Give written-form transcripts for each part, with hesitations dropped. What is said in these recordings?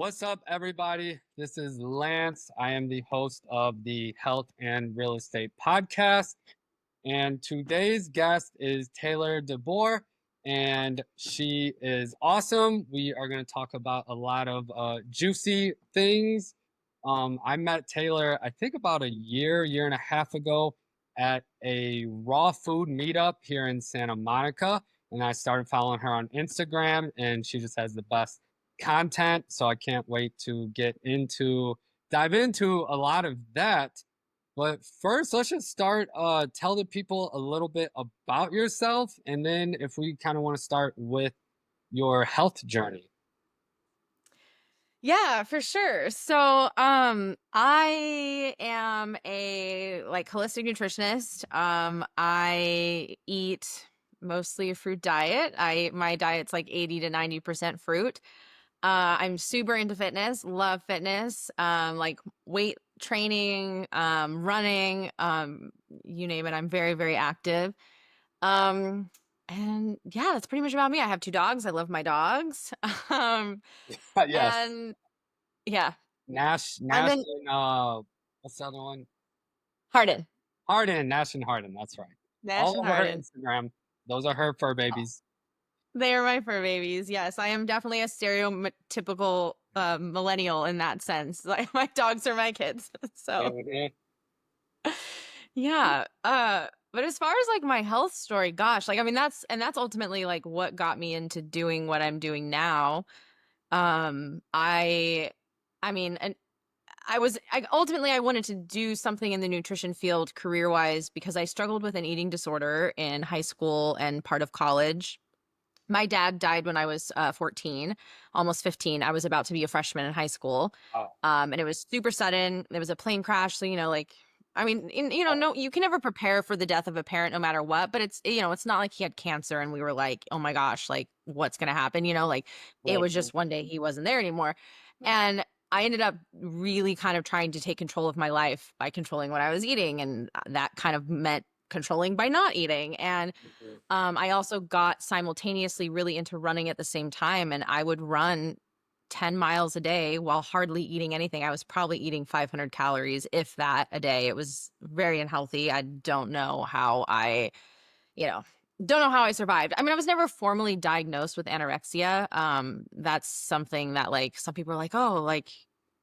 What's up, everybody? This is Lance. I am the host of the Health and Real Estate Podcast. And today's guest is Taylor DeBoer, and she is awesome. We are going to talk about a lot of juicy things. I met Taylor, I think about a year and a half ago at a raw food meetup here in Santa Monica. And I started following her on Instagram, and she just has the best content. So I can't wait to dive into a lot of that. But first, let's just start. Tell the people a little bit about yourself, and then if we kind of want to start with your health journey. Yeah, for sure. So, I am a holistic nutritionist. I eat mostly a fruit diet. My diet's like 80 to 90% fruit. I'm super into fitness, love fitness, like weight training, running, you name it. I'm very, very active. Um, and yeah, that's pretty much about me. I have two dogs. I love my dogs. Um, Yes, and yeah. And Nash, then and what's the other one? Harden. Nash and Harden. That's right. Nash All and over her Harden. Instagram. Those are her fur Oh, babies. they are my fur babies. Yes, I am definitely a stereotypical millennial in that sense. Like my dogs are my kids. So Mhm. yeah. But as far as like my health story, gosh, like I mean that's ultimately like what got me into doing what I'm doing now. I mean, and I ultimately I wanted to do something in the nutrition field career-wise because I struggled with an eating disorder in high school and part of college. My dad died when I was 14, almost 15. I was about to be a freshman in high school. Oh, And it was super sudden. It was a plane crash, so like I mean, oh, no, you can never prepare for the death of a parent no matter what, but it's not like he had cancer and we were like, "Oh my gosh, like what's going to happen?" Like it right. was just one day he wasn't there anymore. And I ended up really kind of trying to take control of my life by controlling what I was eating, and that kind of meant controlling by not eating. And Mhm. I also got simultaneously really into running at the same time, and I would run 10 miles a day while hardly eating anything. I was probably eating 500 calories, if that, a day. It was very unhealthy. I you know, don't know how I survived. I mean, I was never formally diagnosed with anorexia. That's something that like some people are like, oh, like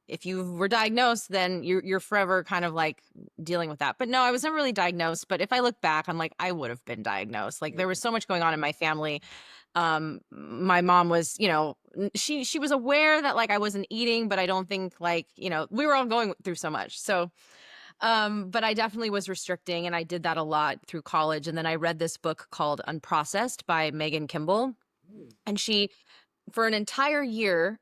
if you were diagnosed, then you're forever kind of like dealing with that. But no, I was never really diagnosed. But if I look back, I'm like, I would have been diagnosed. Like there was so much going on in my family. My mom was, she was aware that like I wasn't eating, but I don't think like, we were all going through so much. So but I definitely was restricting, and I did that a lot through college. And then I read this book called Unprocessed by Megan Kimball. Mm. And she, for an entire year,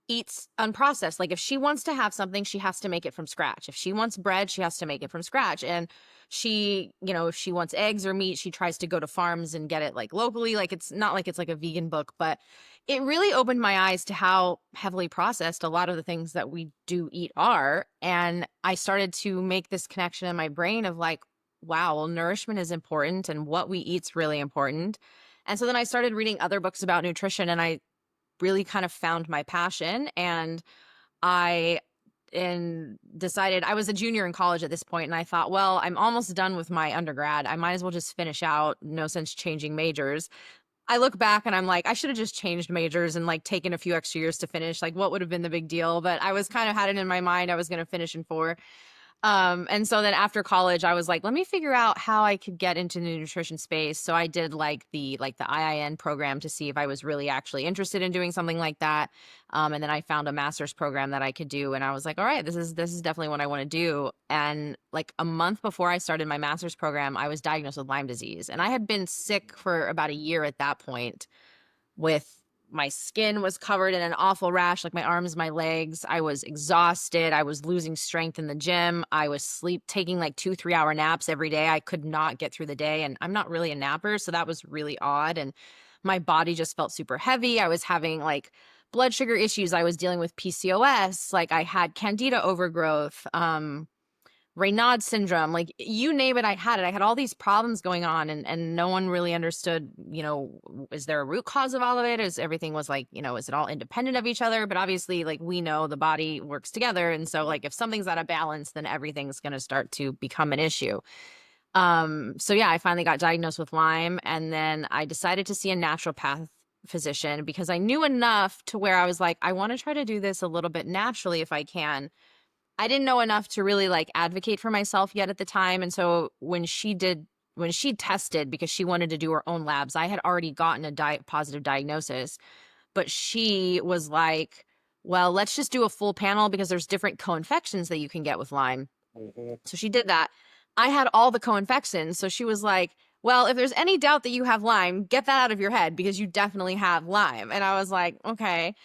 eats unprocessed. Like if she wants to have something, she has to make it from scratch. If she wants bread, she has to make it from scratch. And she, if she wants eggs or meat, she tries to go to farms and get it like locally. Like it's not like it's like a vegan book, but it really opened my eyes to how heavily processed a lot of the things that we do eat are. And I started to make this connection in my brain of like, wow, well, nourishment is important and what we eat's really important. And so then I started reading other books about nutrition, and I really kind of found my passion. And I and decided I was a junior in college at this point, and I thought, well, I'm almost done with my undergrad. I might as well just finish out. No sense changing majors. I look back and I'm like, I should have just changed majors and like taken a few extra years to finish. Like, what would have been the big deal? But I was kind of had it in my mind I was going to finish in four. And so then after college, I was like, let me figure out how I could get into the nutrition space. So I did like the IIN program to see if I was really actually interested in doing something like that. And then I found a master's program that I could do, and I was like, all right, this is definitely what I want to do. And like a month before I started my master's program, I was diagnosed with Lyme disease, and I had been sick for about a year at that point with my skin was covered in an awful rash, like my arms, my legs. I was exhausted. I was losing strength in the gym. I was taking like 2 3 hour naps every day. I could not get through the day. And I'm not really a napper, so that was really odd. And my body just felt super heavy. I was having like blood sugar issues. I was dealing with PCOS. Like I had candida overgrowth. Raynaud syndrome, like you name it, I had it. I had all these problems going on, and no one really understood, is there a root cause of all of it? Is everything was like, is it all independent of each other? But obviously, like we know the body works together. And so like if something's out of balance, then everything's gonna start to become an issue. So yeah, I finally got diagnosed with Lyme, and then I decided to see a naturopath physician because I knew enough to where I was like, I want to try to do this a little bit naturally if I can. I didn't know enough to really like advocate for myself yet at the time. And so when she tested because she wanted to do her own labs, I had already gotten a positive diagnosis, but she was like, well, let's just do a full panel because there's different co-infections that you can get with Lyme. Mhm. So she did that. I had all the co-infections. So she was like, well, if there's any doubt that you have Lyme, get that out of your head because you definitely have Lyme. And I was like, okay.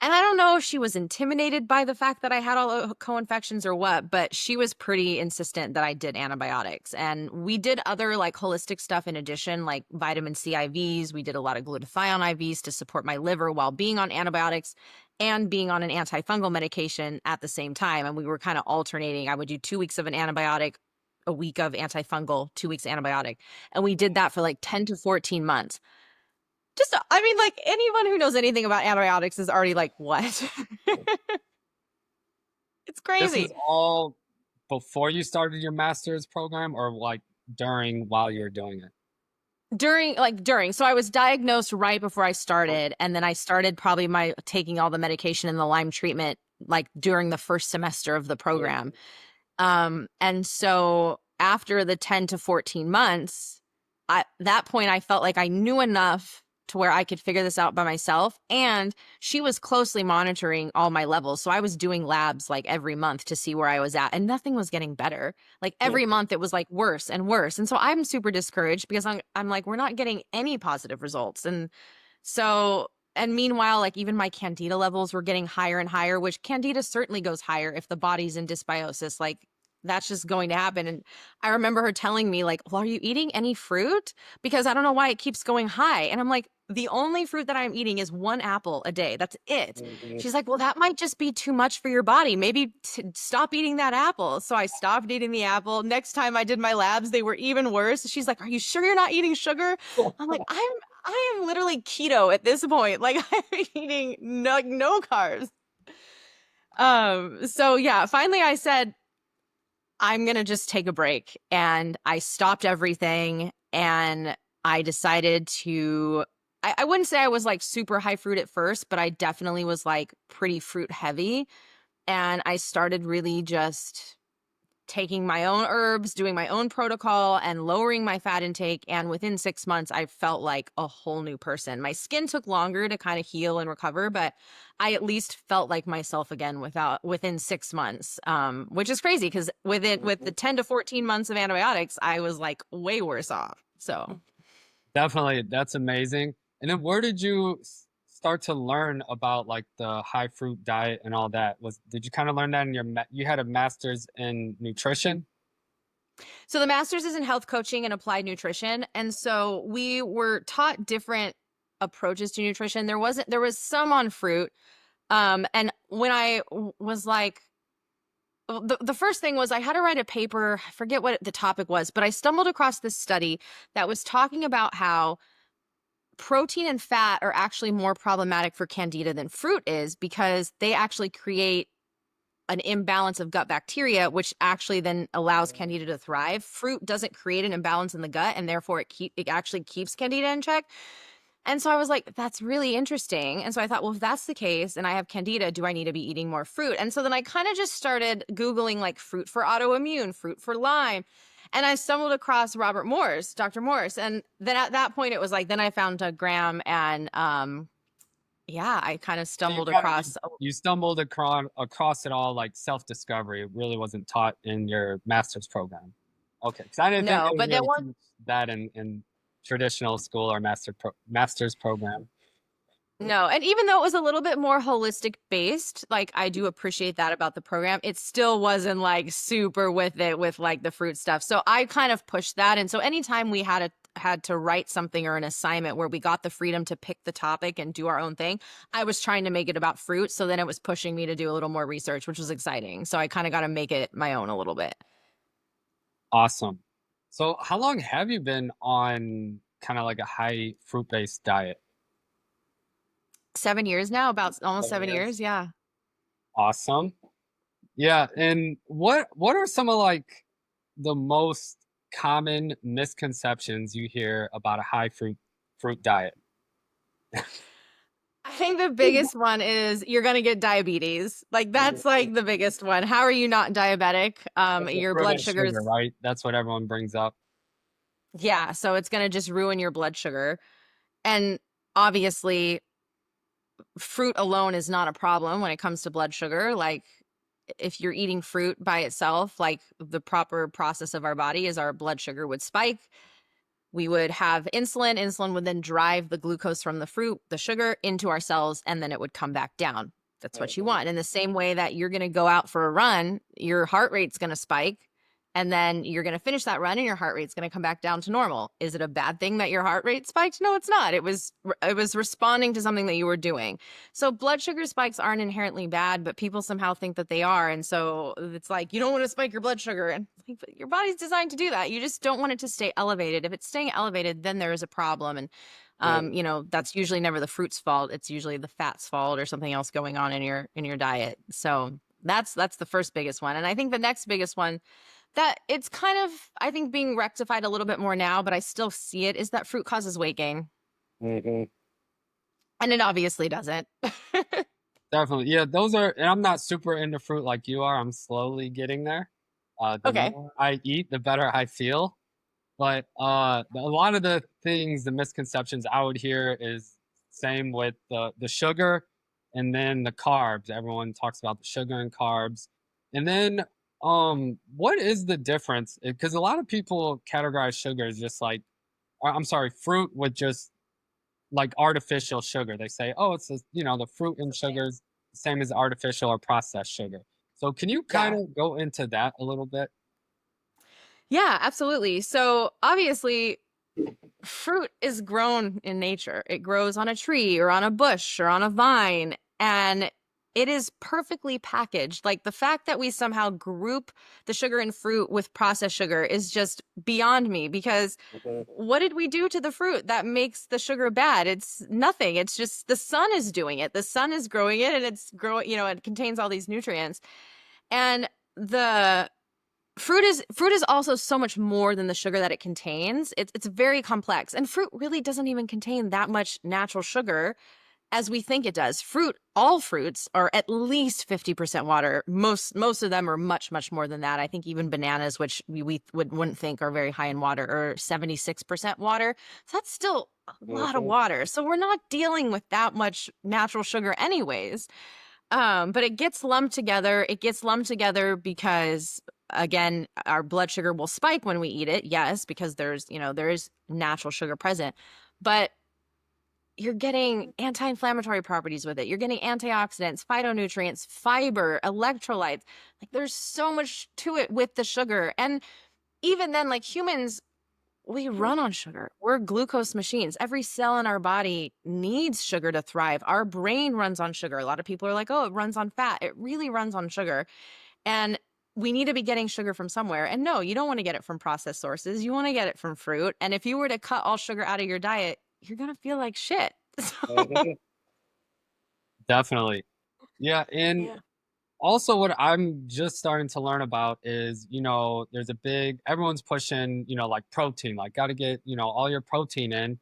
And I don't know if she was intimidated by the fact that I had all the co-infections or what, but she was pretty insistent that I did antibiotics. And we did other like holistic stuff in addition, like vitamin C IVs. We did a lot of glutathione IVs to support my liver while being on antibiotics and being on an antifungal medication at the same time. And we were kind of alternating. I would do 2 weeks of an antibiotic, a week of antifungal, 2 weeks antibiotic. And we did that for like 10 to 14 months. Just, I mean, like anyone who knows anything about antibiotics is already like, what? It's This is crazy. all before you started your master's program, or like during while you were doing it? During. So I was diagnosed right before I Oh, started. And then I started probably my taking all the medication and the Lyme treatment like during the first semester of the program. And so after the 10 to 14 months, at that point, I felt like I knew enough to where I could figure this out by myself. And she was closely monitoring all my levels. So I was doing labs like every month to see where I was at, and nothing was getting better. Like every month it was like worse and worse. And so I'm super discouraged because I'm like, we're not getting any positive results. And so, and meanwhile, like even my candida levels were getting higher and higher, which candida certainly goes higher if the body's in dysbiosis. Like that's just going to happen. And I remember her telling me, like, well, are you eating any fruit? Because I don't know why it keeps going high. And I'm like, the only fruit that I'm eating is 1 apple a day. That's it. mhm. She's like, well, that might just be too much for your body. Maybe stop eating that apple. So I stopped eating the apple. Next time I did my labs, they were even worse. She's like, are you sure you're not eating sugar? I'm like, I am literally keto at this point. Like I'm eating no carbs. So yeah, finally I said, I'm going to just take a break. And I stopped everything and I decided to, I wouldn't say I was like super high fruit at first, but I definitely was like pretty fruit heavy. And I started really just taking my own herbs, doing my own protocol, and lowering my fat intake. And within 6 months, I felt like a whole new person. My skin took longer to kind of heal and recover, but I at least felt like myself again within 6 months, which is crazy because with the 10 to 14 months of antibiotics, I was like way worse off. So Definitely, that's amazing. And then where did you start to learn about like the high fruit diet and all that? Did you kind of learn that in you had a master's in nutrition? So the master's is in health coaching and applied nutrition. And so we were taught different approaches to nutrition. There was some on fruit. And when was like, the first thing was I had to write a paper. I forget what the topic was, but I stumbled across this study that was talking about how protein and fat are actually more problematic for candida than fruit is because they actually create an imbalance of gut bacteria, which actually then allows candida to thrive. Fruit doesn't create an imbalance in the gut, and therefore it actually keeps candida in check. And so I was like, that's really interesting. And so I thought, well, if that's the case and I have candida, do I need to be eating more fruit? And so then I kind of just started Googling like fruit for autoimmune, fruit for Lyme. And I stumbled across Dr. Morse. And then at that point, it was like, then I found Graham and yeah, I kind of So you stumbled kind of across. you stumbled across it all like self-discovery. It really wasn't taught in your master's program. Okay, because I didn't think No, they would but there really was teach that in traditional school or master's program. no. And even though it was a little bit more holistic based, like I do appreciate that about the program, it still wasn't like super with it with like the fruit stuff. So I kind of pushed that. And so anytime we had to write something or an assignment where we got the freedom to pick the topic and do our own thing, I was trying to make it about fruit. So then it was pushing me to do a little more research, which was exciting. So I kind of got to make it my own a little bit. Awesome. So how long have you been on kind of like a high fruit-based diet? 7 years now, about almost 7 7 years. years. Yeah. Awesome. Yeah, and what are some of like the most common misconceptions you hear about a high fruit diet? I think the biggest one is you're gonna get diabetes. Like that's like the biggest one. How are you not diabetic? It's the Your fruit blood and sugar, sugars, right? That's what everyone brings up. yeah, so it's gonna just ruin your blood sugar. And obviously, fruit alone is not a problem when it comes to blood sugar. Like if you're eating fruit by itself, like the proper process of our body is our blood sugar would spike. We would have insulin. Insulin would then drive the glucose from the fruit, the sugar, into our cells, and then it would come back down. That's what you want. In the same way that you're going to go out for a run, your heart rate's going to spike, and then you're going to finish that run, and your heart rate's going to come back down to normal. Is it a bad thing that your heart rate spiked? No, it's not. It was responding to something that you were doing. So blood sugar spikes aren't inherently bad, but people somehow think that they are, and so it's like you don't want to spike your blood sugar, and like, but your body's designed to do that. You just don't want it to stay elevated. If it's staying elevated, then there is a problem, and that's usually never the fruit's fault. It's usually the fat's fault or something else going on in your diet. So that's the first biggest one, and I think the next biggest one that it's kind of I think being rectified a little bit more now, but I still see it is that fruit causes weight gain, Mhm. and it obviously doesn't. Definitely. Yeah, those are and I'm not super into fruit like you are. I'm slowly getting there. The Okay. more I eat, the better I feel. But a lot of the things, the misconceptions I would hear is same with the sugar and then the carbs. Everyone talks about the sugar and carbs. And then what is the difference? Because a lot of people categorize sugar as just like I'm sorry, fruit with just like artificial sugar. They say, oh, it's just, the fruit and sugars same as artificial or processed sugar. So can you kind Yeah. of go into that a little bit? Yeah, absolutely. So obviously, fruit is grown in nature. It grows on a tree or on a bush or on a vine, and it is perfectly packaged. Like the fact that we somehow group the sugar in fruit with processed sugar is just beyond me because what did we do to the fruit that makes the sugar bad? It's nothing. It's just the sun is doing it. The sun is growing it and it's growing, it contains all these nutrients. And the fruit is also so much more than the sugar that it contains. It's very complex. And fruit really doesn't even contain that much natural sugar as we think it does. All fruits are at least 50% water. Most of them are much, much more than that. I think even bananas, which we wouldn't think are very high in water, are 76% water. So that's still a lot of Mhm. water. So we're not dealing with that much natural sugar anyways. But it gets lumped together. It gets lumped together because again, our blood sugar will spike when we eat it. Yes, because there is natural sugar present. But you're getting anti-inflammatory properties with it. You're getting antioxidants, phytonutrients, fiber, electrolytes. Like there's so much to it with the sugar. And even then, like humans, we run on sugar. We're glucose machines. Every cell in our body needs sugar to thrive. Our brain runs on sugar. A lot of people are like, oh, it runs on fat. It really runs on sugar. And we need to be getting sugar from somewhere. And no, you don't want to get it from processed sources. You want to get it from fruit. And if you were to cut all sugar out of your diet, you're going to feel like shit. So, Mhm. Definitely. Yeah, and yeah. also what I'm just starting to learn about is, there's a big everyone's pushing, like protein, like got to get, all your protein in,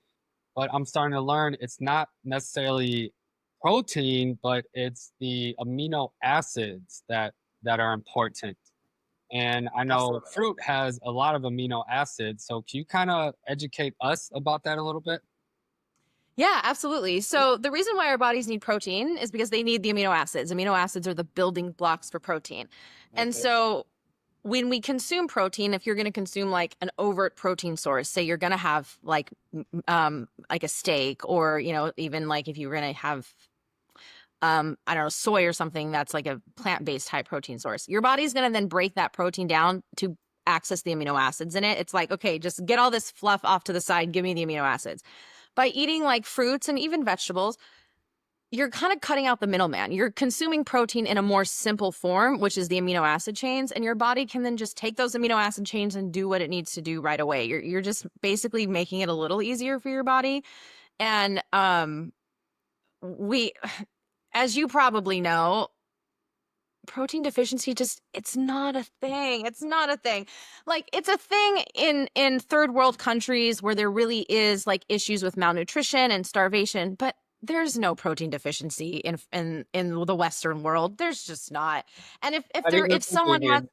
but I'm starting to learn it's not necessarily protein, but it's the amino acids that are important. And I know Absolutely. fruit has a lot of amino acids, so can you kind of educate us about that a little bit? Yeah, absolutely. So the reason why our bodies need protein is because they need the amino acids. Amino acids are the building blocks for protein. And Mhm. so when we consume protein, if you're going to consume like an overt protein source, say you're going to have like a steak or, even like if you're going to have I don't know, soy or something that's like a plant-based high protein source. Your body's going to then break that protein down to access the amino acids in it. It's like, okay, just get all this fluff off to the side, give me the amino acids. By eating like fruits and even vegetables, you're kind of cutting out the middleman. You're consuming protein in a more simple form, which is the amino acid chains, and your body can then just take those amino acid chains and do what it needs to do right away. You're just basically making it a little easier for your body. And we, as you probably know, protein deficiency just, it's not a thing. It's not a thing. Like, it's a thing in third world countries where there really is like issues with malnutrition and starvation, but there's no protein deficiency in the Western world. There's just not. And Not even if if someone you're has,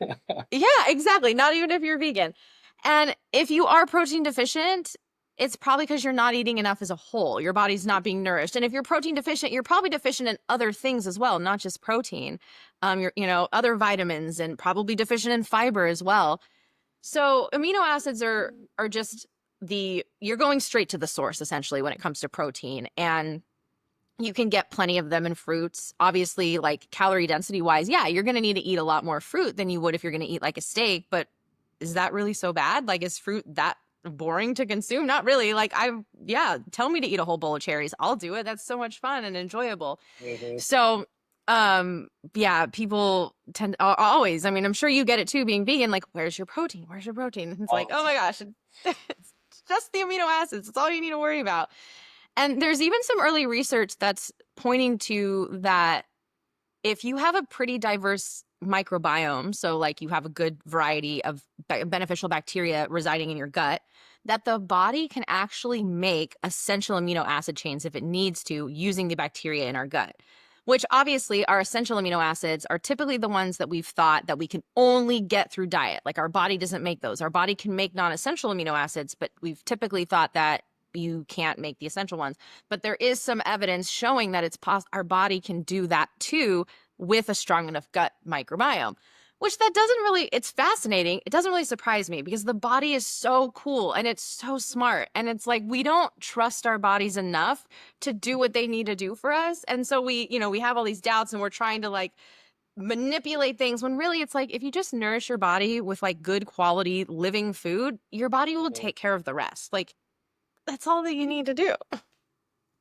vegan. yeah, exactly. Not even if you're vegan. And if you are protein deficient, it's probably because you're not eating enough as a whole. Your body's not being nourished. And if you're protein deficient, you're probably deficient in other things as well, not just protein. You're, other vitamins, and probably deficient in fiber as well. So amino acids are just you're going straight to the source essentially when it comes to protein. And you can get plenty of them in fruits. Obviously, like calorie density wise, yeah, you're going to need to eat a lot more fruit than you would if you're going to eat like a steak. But is that really so bad? Like, is fruit that boring to consume? Not really. Like, yeah, tell me to eat a whole bowl of cherries. I'll do it. That's so much fun and enjoyable. Mhm. So, yeah, people tend always, I mean, I'm sure you get it too being vegan. Like, where's your protein? Where's your protein? And it's All like, the oh my time. gosh, it's just the amino acids. It's all you need to worry about. And there's even some early research that's pointing to that if you have a pretty diverse microbiome, so like you have a good variety of beneficial bacteria residing in your gut, that the body can actually make essential amino acid chains if it needs to using the bacteria in our gut. Which obviously our essential amino acids are typically the ones that we've thought that we can only get through diet. Like our body doesn't make those. Our body can make non-essential amino acids, but we've typically thought that you can't make the essential ones. But there is some evidence showing that our body can do that too with a strong enough gut microbiome, which that doesn't really, it's fascinating. It doesn't really surprise me because the body is so cool and it's so smart. And it's like, we don't trust our bodies enough to do what they need to do for us. And so we have all these doubts and we're trying to like manipulate things when really it's like, if you just nourish your body with like good quality living food, your body will Mhm. take care of the rest. Like, that's all that you need to do.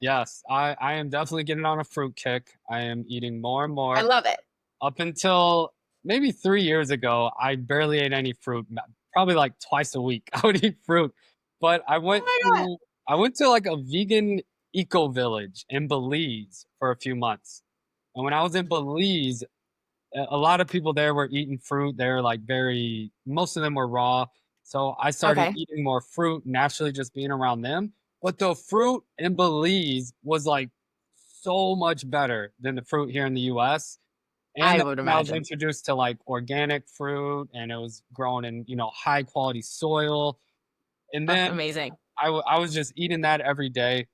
Yes, I am definitely getting on a fruit kick. I am eating more and I more. love it. Up until maybe 3 years ago, I barely ate any fruit. Probably like twice a week, I would eat fruit. But Oh my God. I went to like a vegan eco village in Belize for a few months. And when I was in Belize, a lot of people there were eating fruit. They're like most of them were raw. So I started Okay. eating more fruit naturally just being around them. But the fruit in Belize was like so much better than the fruit here in the US. And I then would when I was imagine. introduced to like organic fruit and it was grown in, high quality soil. And Oh, then amazing. I was just eating that every day.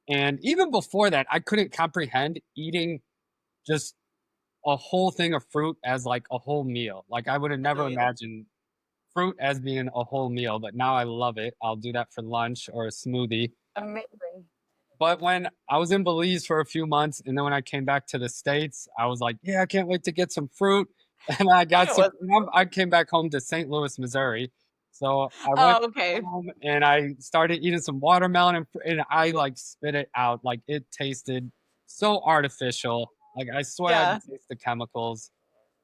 And even before that, I couldn't comprehend eating just a whole thing of fruit as like a whole meal. Like I would have never Meal. imagined fruit as being a whole meal, but now I love it. I'll do that for lunch or a smoothie. Amazing. But when I was in Belize for a few months and then when I came back to the States, I was like, yeah, I can't wait to get some fruit. And I got some, and I came back home to St. Louis, Missouri. So I went Oh, okay. home and I started eating some watermelon and I like spit it out. Like it tasted so artificial. Like I swear I Yeah. could taste the chemicals.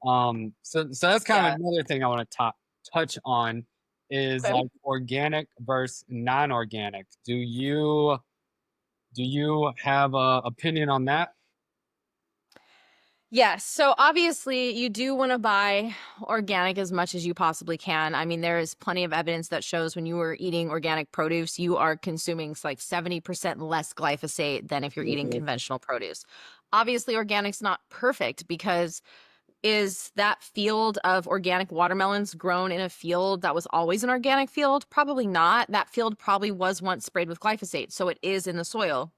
So that's kind of Yeah. another thing I want to touch on is Okay. like organic versus non-organic. Do you have a opinion on that? Yes. So obviously, you do want to buy organic as much as you possibly can. I mean, there is plenty of evidence that shows when you are eating organic produce, you are consuming like 70% less glyphosate than if you're eating Mhm. conventional produce. Obviously, organic's not perfect because is that field of organic watermelons grown in a field that was always an organic field? Probably not. That field probably was once sprayed with glyphosate, so it is in the soil.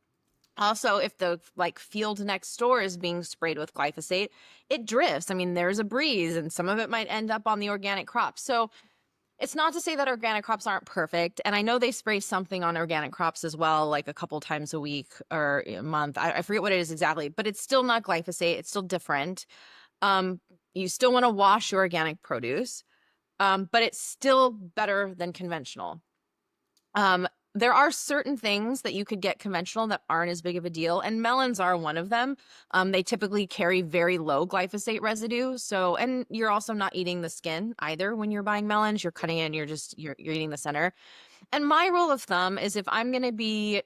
Also, if the like field next door is being sprayed with glyphosate, it drifts. I mean, there's a breeze and some of it might end up on the organic crop. So it's not to say that organic crops aren't perfect. And I know they spray something on organic crops as well, like a couple times a week or a month. I forget what it is exactly, but it's still not glyphosate. It's still different. Um, you still want to wash your organic produce, but it's still better than conventional. Um, there are certain things that you could get conventional that aren't as big of a deal, and melons are one of them. They typically carry very low glyphosate residue. So, and you're also not eating the skin either when you're buying melons. You're cutting it and you're eating the center. And my rule of thumb is if I'm going to be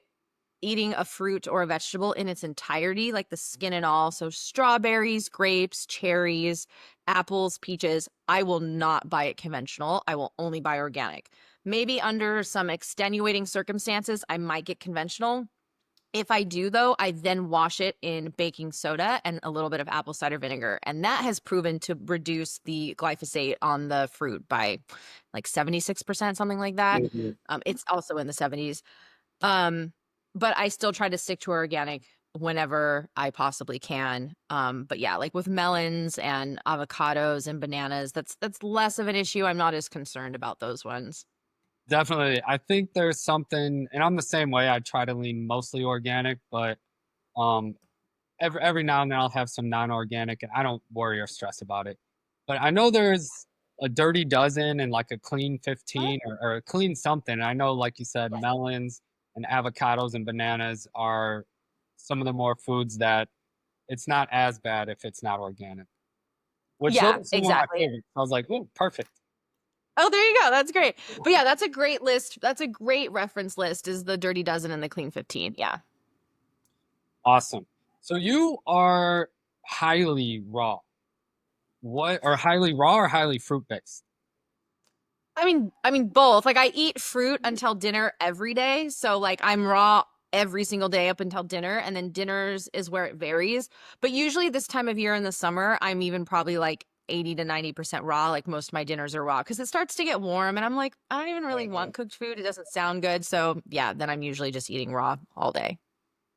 eating a fruit or a vegetable in its entirety, like the skin and all, so strawberries, grapes, cherries, apples, peaches, I will not buy it conventional. I will only buy organic. Maybe under some extenuating circumstances, I might get conventional. If I do, though, I then wash it in baking soda and a little bit of apple cider vinegar. And that has proven to reduce the glyphosate on the fruit by like 76%, something like that. Mhm. It's also in the 70s. Um, but I still try to stick to organic whenever I possibly can. But yeah, like with melons and avocados and bananas, that's less of an issue. I'm not as concerned about those ones. Definitely. I think there's something, and I'm the same way. I try to lean mostly organic, but um, every now and then I'll have some non-organic, and I don't worry or stress about it. But I know there's a dirty dozen and like a clean What? 15 or a clean something. I know, like you said, Yes. melons and avocados and bananas are some of the more foods that it's not as bad if it's not organic. Which those Yeah, are some of my exactly. favorites. I was like, "Ooh, perfect, Oh, there you go. That's great. But yeah, that's a great list. That's a great reference list is the Dirty Dozen and the Clean 15. Yeah. awesome." So you are highly raw. What or highly raw or highly fruit based? I mean both. Like I eat fruit until dinner every day. So like I'm raw every single day up until dinner and then dinners is where it varies. But usually this time of year in the summer, I'm even probably like 80 to 90% raw. Like most of my dinners are raw because it starts to get warm and I'm like, I don't even really Mhm. want cooked food. It doesn't sound good. So yeah, then I'm usually just eating raw all day.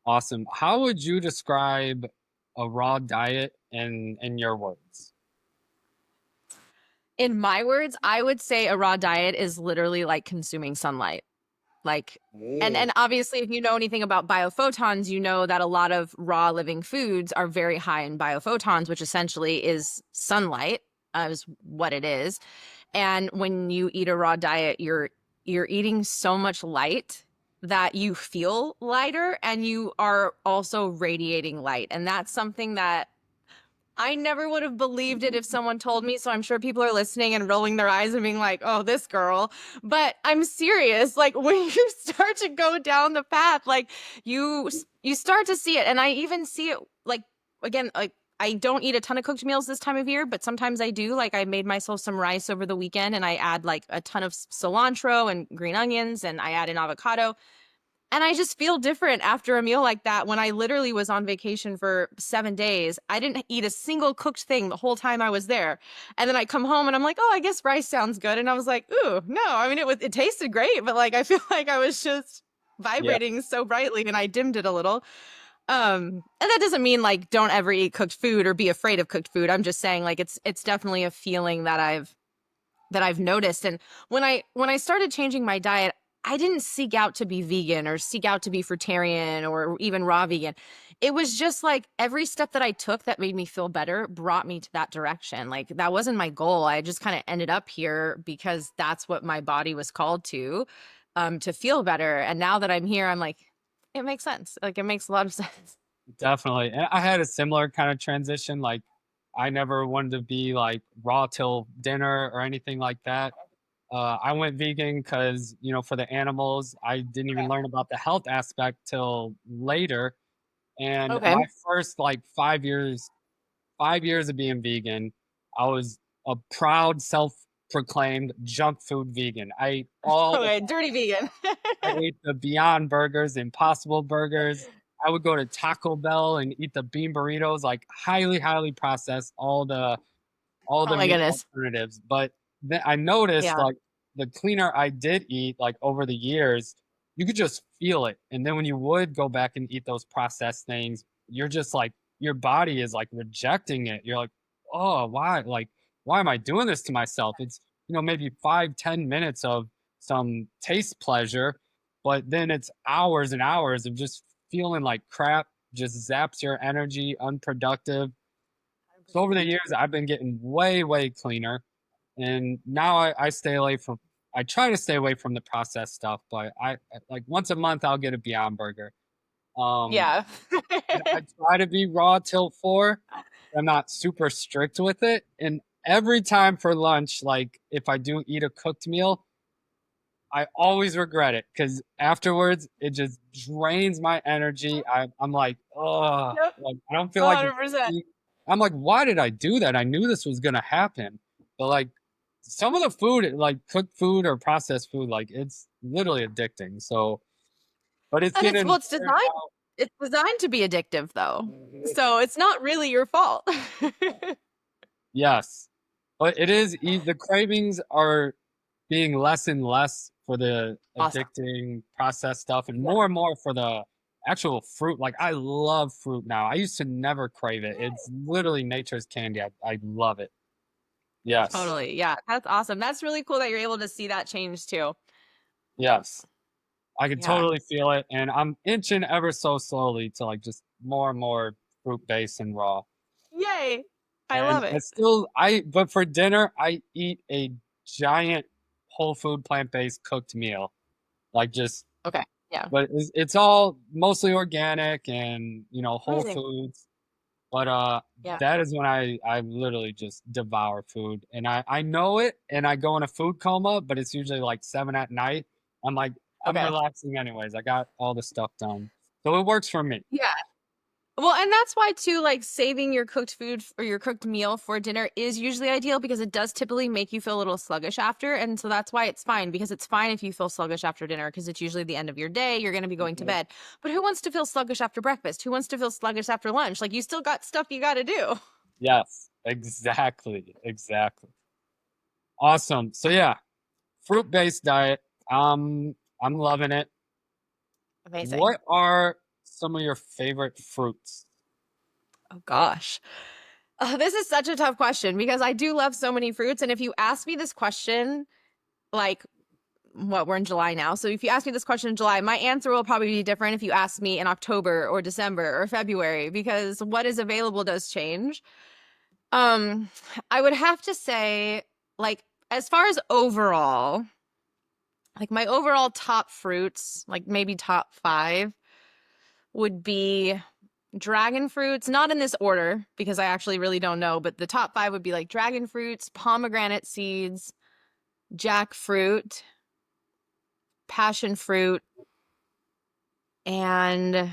Awesome. How would you describe a raw diet in your words? In my words, I would say a raw diet is literally like consuming sunlight. Like and Mm. obviously if you know anything about biophotons, you know that a lot of raw living foods are very high in biophotons, which essentially is sunlight, is what it is. And when you eat a raw diet, you're eating so much light that you feel lighter and you are also radiating light. And that's something that I never would have believed it if someone told me. So I'm sure people are listening and rolling their eyes and being like, oh, this girl. But I'm serious. Like when you start to go down the path, like you start to see it. And I even see it like again, like I don't eat a ton of cooked meals this time of year, but sometimes I do. Like I made myself some rice over the weekend and I add like a ton of cilantro and green onions and I add an avocado. And I just feel different after a meal like that when I literally was on vacation for 7 days. I didn't eat a single cooked thing the whole time I was there. And then I come home and I'm like, oh, I guess rice sounds good. And I was like, ooh, no. I mean, it tasted great, but like I feel like I was just Yeah, vibrating so brightly and I dimmed it a little. And that doesn't mean like don't ever eat cooked food or be afraid of cooked food. I'm just saying like it's definitely a feeling that I've noticed. And when I started changing my diet, I didn't seek out to be vegan or seek out to be fruitarian or even raw vegan. It was just like every step that I took that made me feel better brought me to that direction. Like that wasn't my goal. I just kind of ended up here because that's what my body was called to feel better. And now that I'm here, I'm like, it makes sense. Like it makes a lot of sense. definitely. And I had a similar kind of transition. Like I never wanted to be like raw till dinner or anything like that. I went vegan because, for the animals, I didn't even learn about the health aspect till later. And Okay. my first like 5 years of being vegan, I was a proud self-proclaimed junk food vegan. I ate all the Okay. Dirty vegan. I ate the Beyond Burgers, Impossible Burgers. I would go to Taco Bell and eat the bean burritos, like highly, highly processed, all Oh the my meat goodness. alternatives. But then I noticed Yeah. like the cleaner I did eat, like over the years, you could just feel it. And then when you would go back and eat those processed things, you're just like your body is like rejecting it. You're like, oh, why? Like, why am I doing this to myself? It's maybe 5, 10 minutes of some taste pleasure, but then it's hours and hours of just feeling like crap, just zaps your energy, unproductive. So over the 100%. years, I've been getting way, way cleaner, and now I stay away from. I try to stay away from the processed stuff, but like once a month I'll get a Beyond Burger. Um, Yeah. and I try to be raw till 4. I'm not super strict with it. And every time for lunch, like if I do eat a cooked meal, I always regret it because afterwards it just drains my energy. I'm like, oh, Yep. like I don't feel like 100%. I'm like, why did I do that? I knew this was gonna happen. But like some of the food, like cooked food or processed food, like it's literally addicting. So, but it's And getting better it's designed to be addictive though. now. So it's not really your fault. Yes, but it is the cravings are being less and less for the Awesome. addicting processed stuff and Yeah. more for the actual fruit. Like I love fruit now. I used to never crave it. It's literally nature's candy. I love it. Yes. Totally. Yeah. That's awesome. That's really cool that you're able to see that change too. Yes. I can Yeah. totally feel it. And I'm inching ever so slowly to like just more and more fruit based and raw. Yay. I And love it. it's still but for dinner I eat a giant whole food plant-based cooked meal. Like just Okay. Yeah. but it's all mostly organic and whole Amazing. foods. But Yeah. that is when I literally just devour food. And I know it and I go in a food coma, but it's usually like 7 at night. I'm like I'm Okay. relaxing anyways. I got all the stuff done. So it works for me. Yeah. Well, and that's why too, like saving your cooked food or your cooked meal for dinner is usually ideal because it does typically make you feel a little sluggish after. And so that's why it's fine because it's fine if you feel sluggish after dinner because it's usually the end of your day. You're going to be going to Mhm. bed. But who wants to feel sluggish after breakfast? Who wants to feel sluggish after lunch? Like you still got stuff you got to do. Yes, exactly. Exactly. Awesome. So yeah, fruit-based diet. I'm loving it. Amazing. What are some of your favorite fruits? Oh gosh. This is such a tough question because I do love so many fruits. And if you ask me this question, like what we're in July now. So if you ask me this question in July, my answer will probably be different if you ask me in October or December or February because what is available does change. Um, I would have to say, like, as far as overall, like my overall top fruits, like maybe top 5, would be dragon fruits, not in this order because I actually really don't know, but the top 5 would be like dragon fruits, pomegranate seeds, jackfruit, passion fruit, and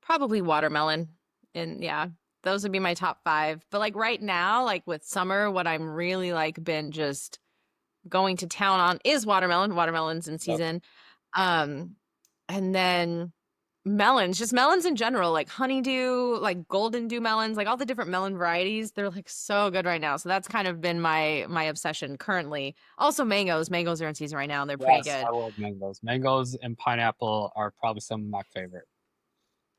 probably watermelon. And yeah, those would be my top 5. But like right now, like with summer, what I'm really like been just going to town on is watermelon. Watermelon's in Yep. season. Um, and then melons, just melons in general, like honeydew, like golden dew melons, like all the different melon varieties. They're like so good right now. So that's kind of been my obsession currently. Also mangoes. Mangoes are in season right now and they're pretty Yes, good. I love mangoes. Mangoes and pineapple are probably some of my favorite.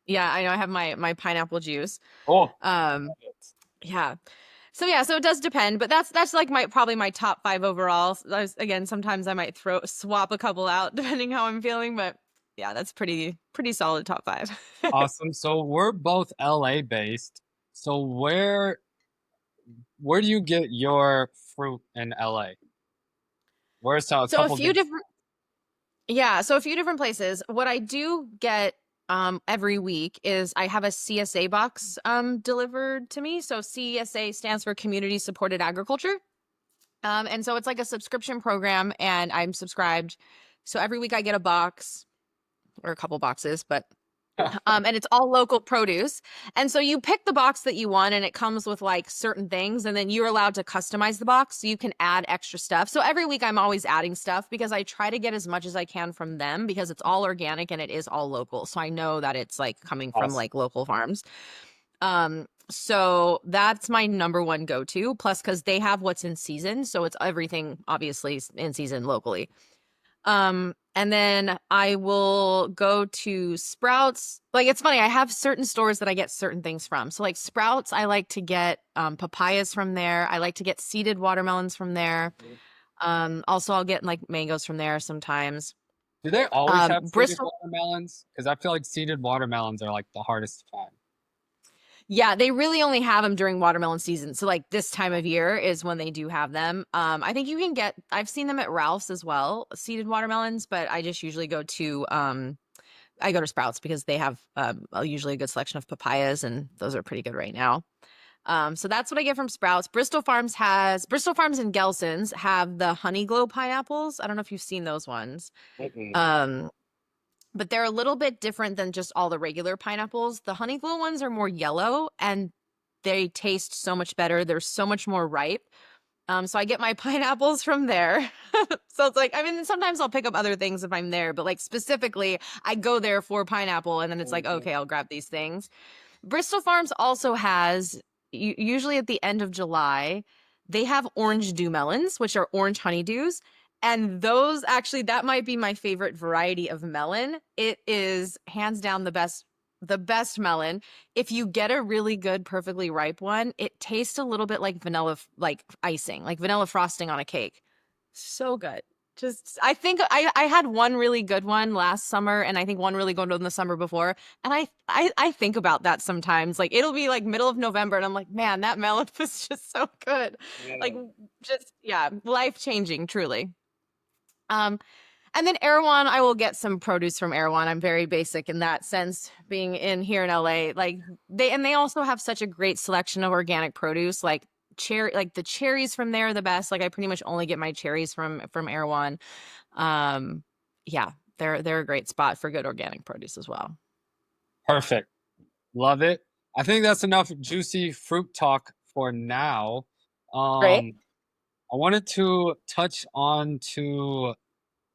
Yeah, I know I have my pineapple juice. Oh, Um, love it. yeah. So yeah, so it does depend, but that's like my probably my top 5 overall. Again, sometimes I might swap a couple out depending how I'm feeling, but yeah, that's pretty solid top 5. Awesome. So we're both LA based. So where do you get your fruit in LA? Where's a So a couple few good different Yeah, so a few different places. What I do get every week is I have a CSA box delivered to me. So CSA stands for Community Supported Agriculture. And so it's like a subscription program and I'm subscribed. So every week I get a box or a couple boxes, but and it's all local produce. And so you pick the box that you want and it comes with like certain things and then you're allowed to customize the box so you can add extra stuff. So every week I'm always adding stuff because I try to get as much as I can from them because it's all organic and it is all local. So I know that it's like coming from awesome. like local farms. So that's my number one go-to plus cuz they have what's in season, so it's everything obviously in season locally. And then I will go to Sprouts. Like it's funny, I have certain stores that I get certain things from. So like Sprouts, I like to get papayas from there. I like to get seeded watermelons from there. Also I'll get like mangoes from there sometimes. Do they always have seeded Bristol watermelons? Because I feel like seeded watermelons are like the hardest to find. Yeah, they really only have them during watermelon season. So like this time of year is when they do have them. I think you can get, I've seen them at Ralph's as well, seeded watermelons, but I just usually go to I go to Sprouts because they have usually a good selection of papayas, and those are pretty good right now. So that's what I get from Sprouts. Bristol Farms and Gelson's have the Honey Glow pineapples. I don't know if you've seen those ones. Mm-mm. Um, but they're a little bit different than just all the regular pineapples. The Honey Glow ones are more yellow and they taste so much better. They're so much more ripe. So I get my pineapples from there. So it's like, I mean, sometimes I'll pick up other things if I'm there, but like specifically, I go there for pineapple and then it's like, Mhm. okay, I'll grab these things. Bristol Farms also has, usually at the end of July, they have orange dew melons, which are orange honeydews. And those actually, that might be my favorite variety of melon. It is hands down the best melon. If you get a really good, perfectly ripe one, it tastes a little bit like vanilla, like icing, like vanilla frosting on a cake. So good. Just, I think I had one really good one last summer, and I think one really good one the summer before. And I think about that sometimes. Like it'll be like middle of November, and I'm like, man, that melon was just so good. Like Mm. just yeah, life changing, truly. Um, and then Erewhon, I will get some produce from Erewhon. I'm very basic in that sense, being in here in LA. Like they also have such a great selection of organic produce. Like like the cherries from there are the best. Like I pretty much only get my cherries from Erewhon. Um, yeah, they're a great spot for good organic produce as well. Perfect. Love it. I think that's enough juicy fruit talk for now. Great. Um, I wanted to touch on to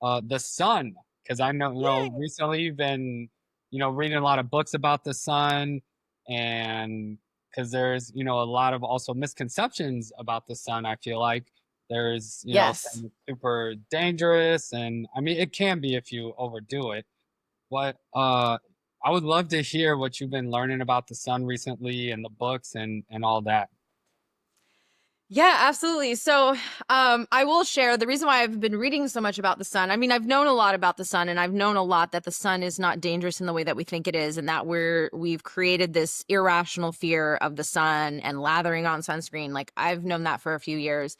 the sun because I know Yay. recently you've been reading a lot of books about the sun, and because there's a lot of also misconceptions about the sun. I feel like there's Yes. saying it's super dangerous, and I mean it can be if you overdo it. What I would love to hear what you've been learning about the sun recently and the books and all that. Yeah, absolutely. So, I will share the reason why I've been reading so much about the sun. I mean, I've known a lot about the sun, and I've known a lot that the sun is not dangerous in the way that we think it is, and that we've created this irrational fear of the sun and lathering on sunscreen. Like I've known that for a few years,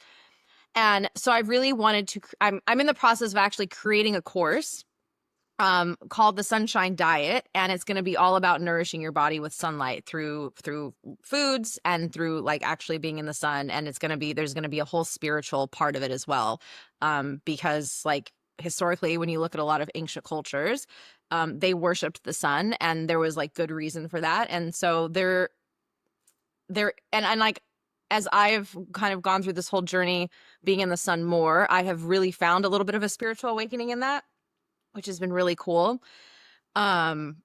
and so I've really wanted to. I'm in the process of actually creating a course called the Sunshine Diet, and it's going to be all about nourishing your body with sunlight through foods and through like actually being in the sun. And there's going to be a whole spiritual part of it as well, because like historically when you look at a lot of ancient cultures, they worshipped the sun, and there was like good reason for that. And so and like as I've kind of gone through this whole journey being in the sun more, I have really found a little bit of a spiritual awakening in that, which has been really cool. Um,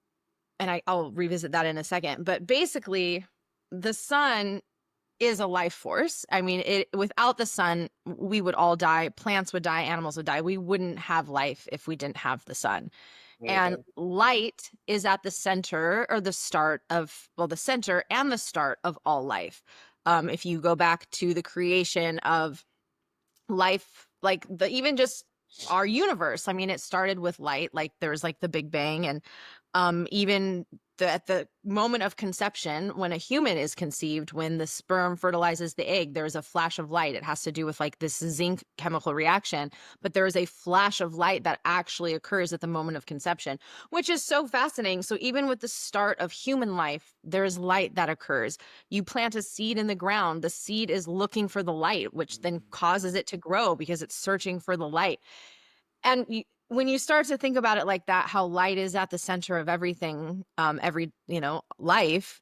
and I'll revisit that in a second. But basically, the sun is a life force. I mean, without the sun, we would all die. Plants would die. Animals would die. We wouldn't have life if we didn't have the sun. And Mhm. light is at the center or the start of, well, the center and the start of all life. If you go back to the creation of life, like the even just our universe, I mean it started with light. Like there's like the big bang, and even at the moment of conception, when a human is conceived, when the sperm fertilizes the egg, there's a flash of light. It has to do with like this zinc chemical reaction, but there is a flash of light that actually occurs at the moment of conception, which is so fascinating. So even with the start of human life, there's light that occurs. You plant a seed in the ground, the seed is looking for the light, which then causes it to grow because it's searching for the light. And when you start to think about it like that, how light is at the center of everything, every, life,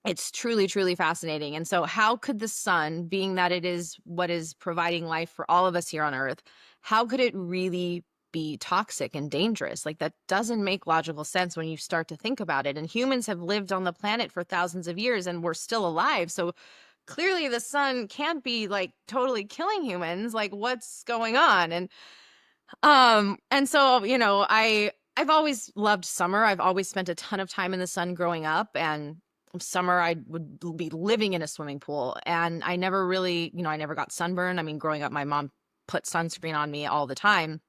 it's truly, truly fascinating. And so, how could the sun, being that it is what is providing life for all of us here on Earth, how could it really be toxic and dangerous? Like, that doesn't make logical sense when you start to think about it. And humans have lived on the planet for thousands of years and we're still alive. So, clearly, the sun can't be like totally killing humans. Like, what's going on? And so, I've always loved summer. I've always spent a ton of time in the sun growing up, and summer I would be living in a swimming pool, and I never really, I never got sunburned. I mean, growing up my mom put sunscreen on me all the time.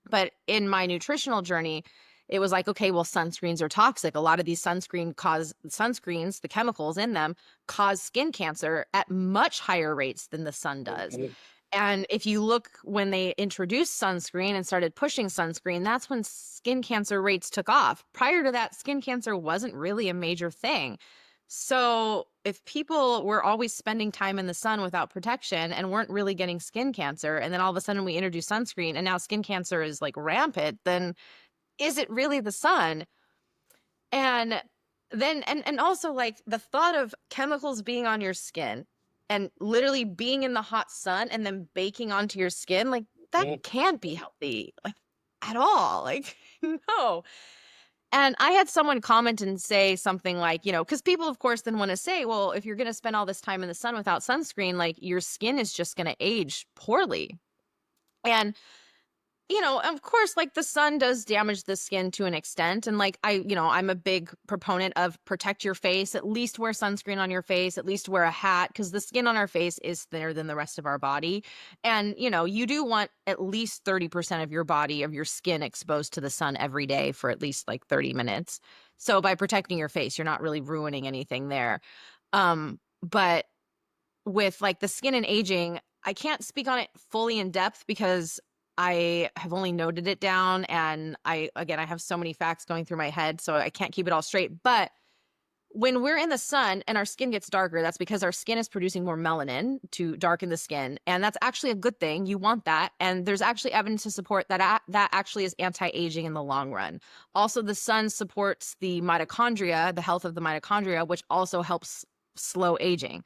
But in my nutritional journey, it was like, okay, well, sunscreens are toxic. A lot of these sunscreens, the chemicals in them cause skin cancer at much higher rates than the sun does. And if you look when they introduced sunscreen and started pushing sunscreen, that's when skin cancer rates took off. Prior to that, skin cancer wasn't really a major thing. So if people were always spending time in the sun without protection and weren't really getting skin cancer, and then all of a sudden we introduce sunscreen and now skin cancer is like rampant, then is it really the sun? And then and also like the thought of chemicals being on your skin and literally being in the hot sun and then baking onto your skin, like that can't be healthy, like at all. Like no. And I had someone comment and say something like, because people, of course, then want to say, well, if you're going to spend all this time in the sun without sunscreen, like your skin is just going to age poorly. And of course, like the sun does damage the skin to an extent. And like I'm a big proponent of protect your face, at least wear sunscreen on your face, at least wear a hat, because the skin on our face is thinner than the rest of our body. And, you do want at least 30% of your body, of your skin exposed to the sun every day for at least like 30 minutes. So by protecting your face, you're not really ruining anything there. But with like the skin and aging, I can't speak on it fully in depth because I have only noted it down and I have so many facts going through my head, so I can't keep it all straight. But when we're in the sun and our skin gets darker, that's because our skin is producing more melanin to darken the skin. And that's actually a good thing. You want that. And there's actually evidence to support that that actually is anti-aging in the long run. Also, the sun supports the mitochondria, the health of the mitochondria, which also helps slow aging.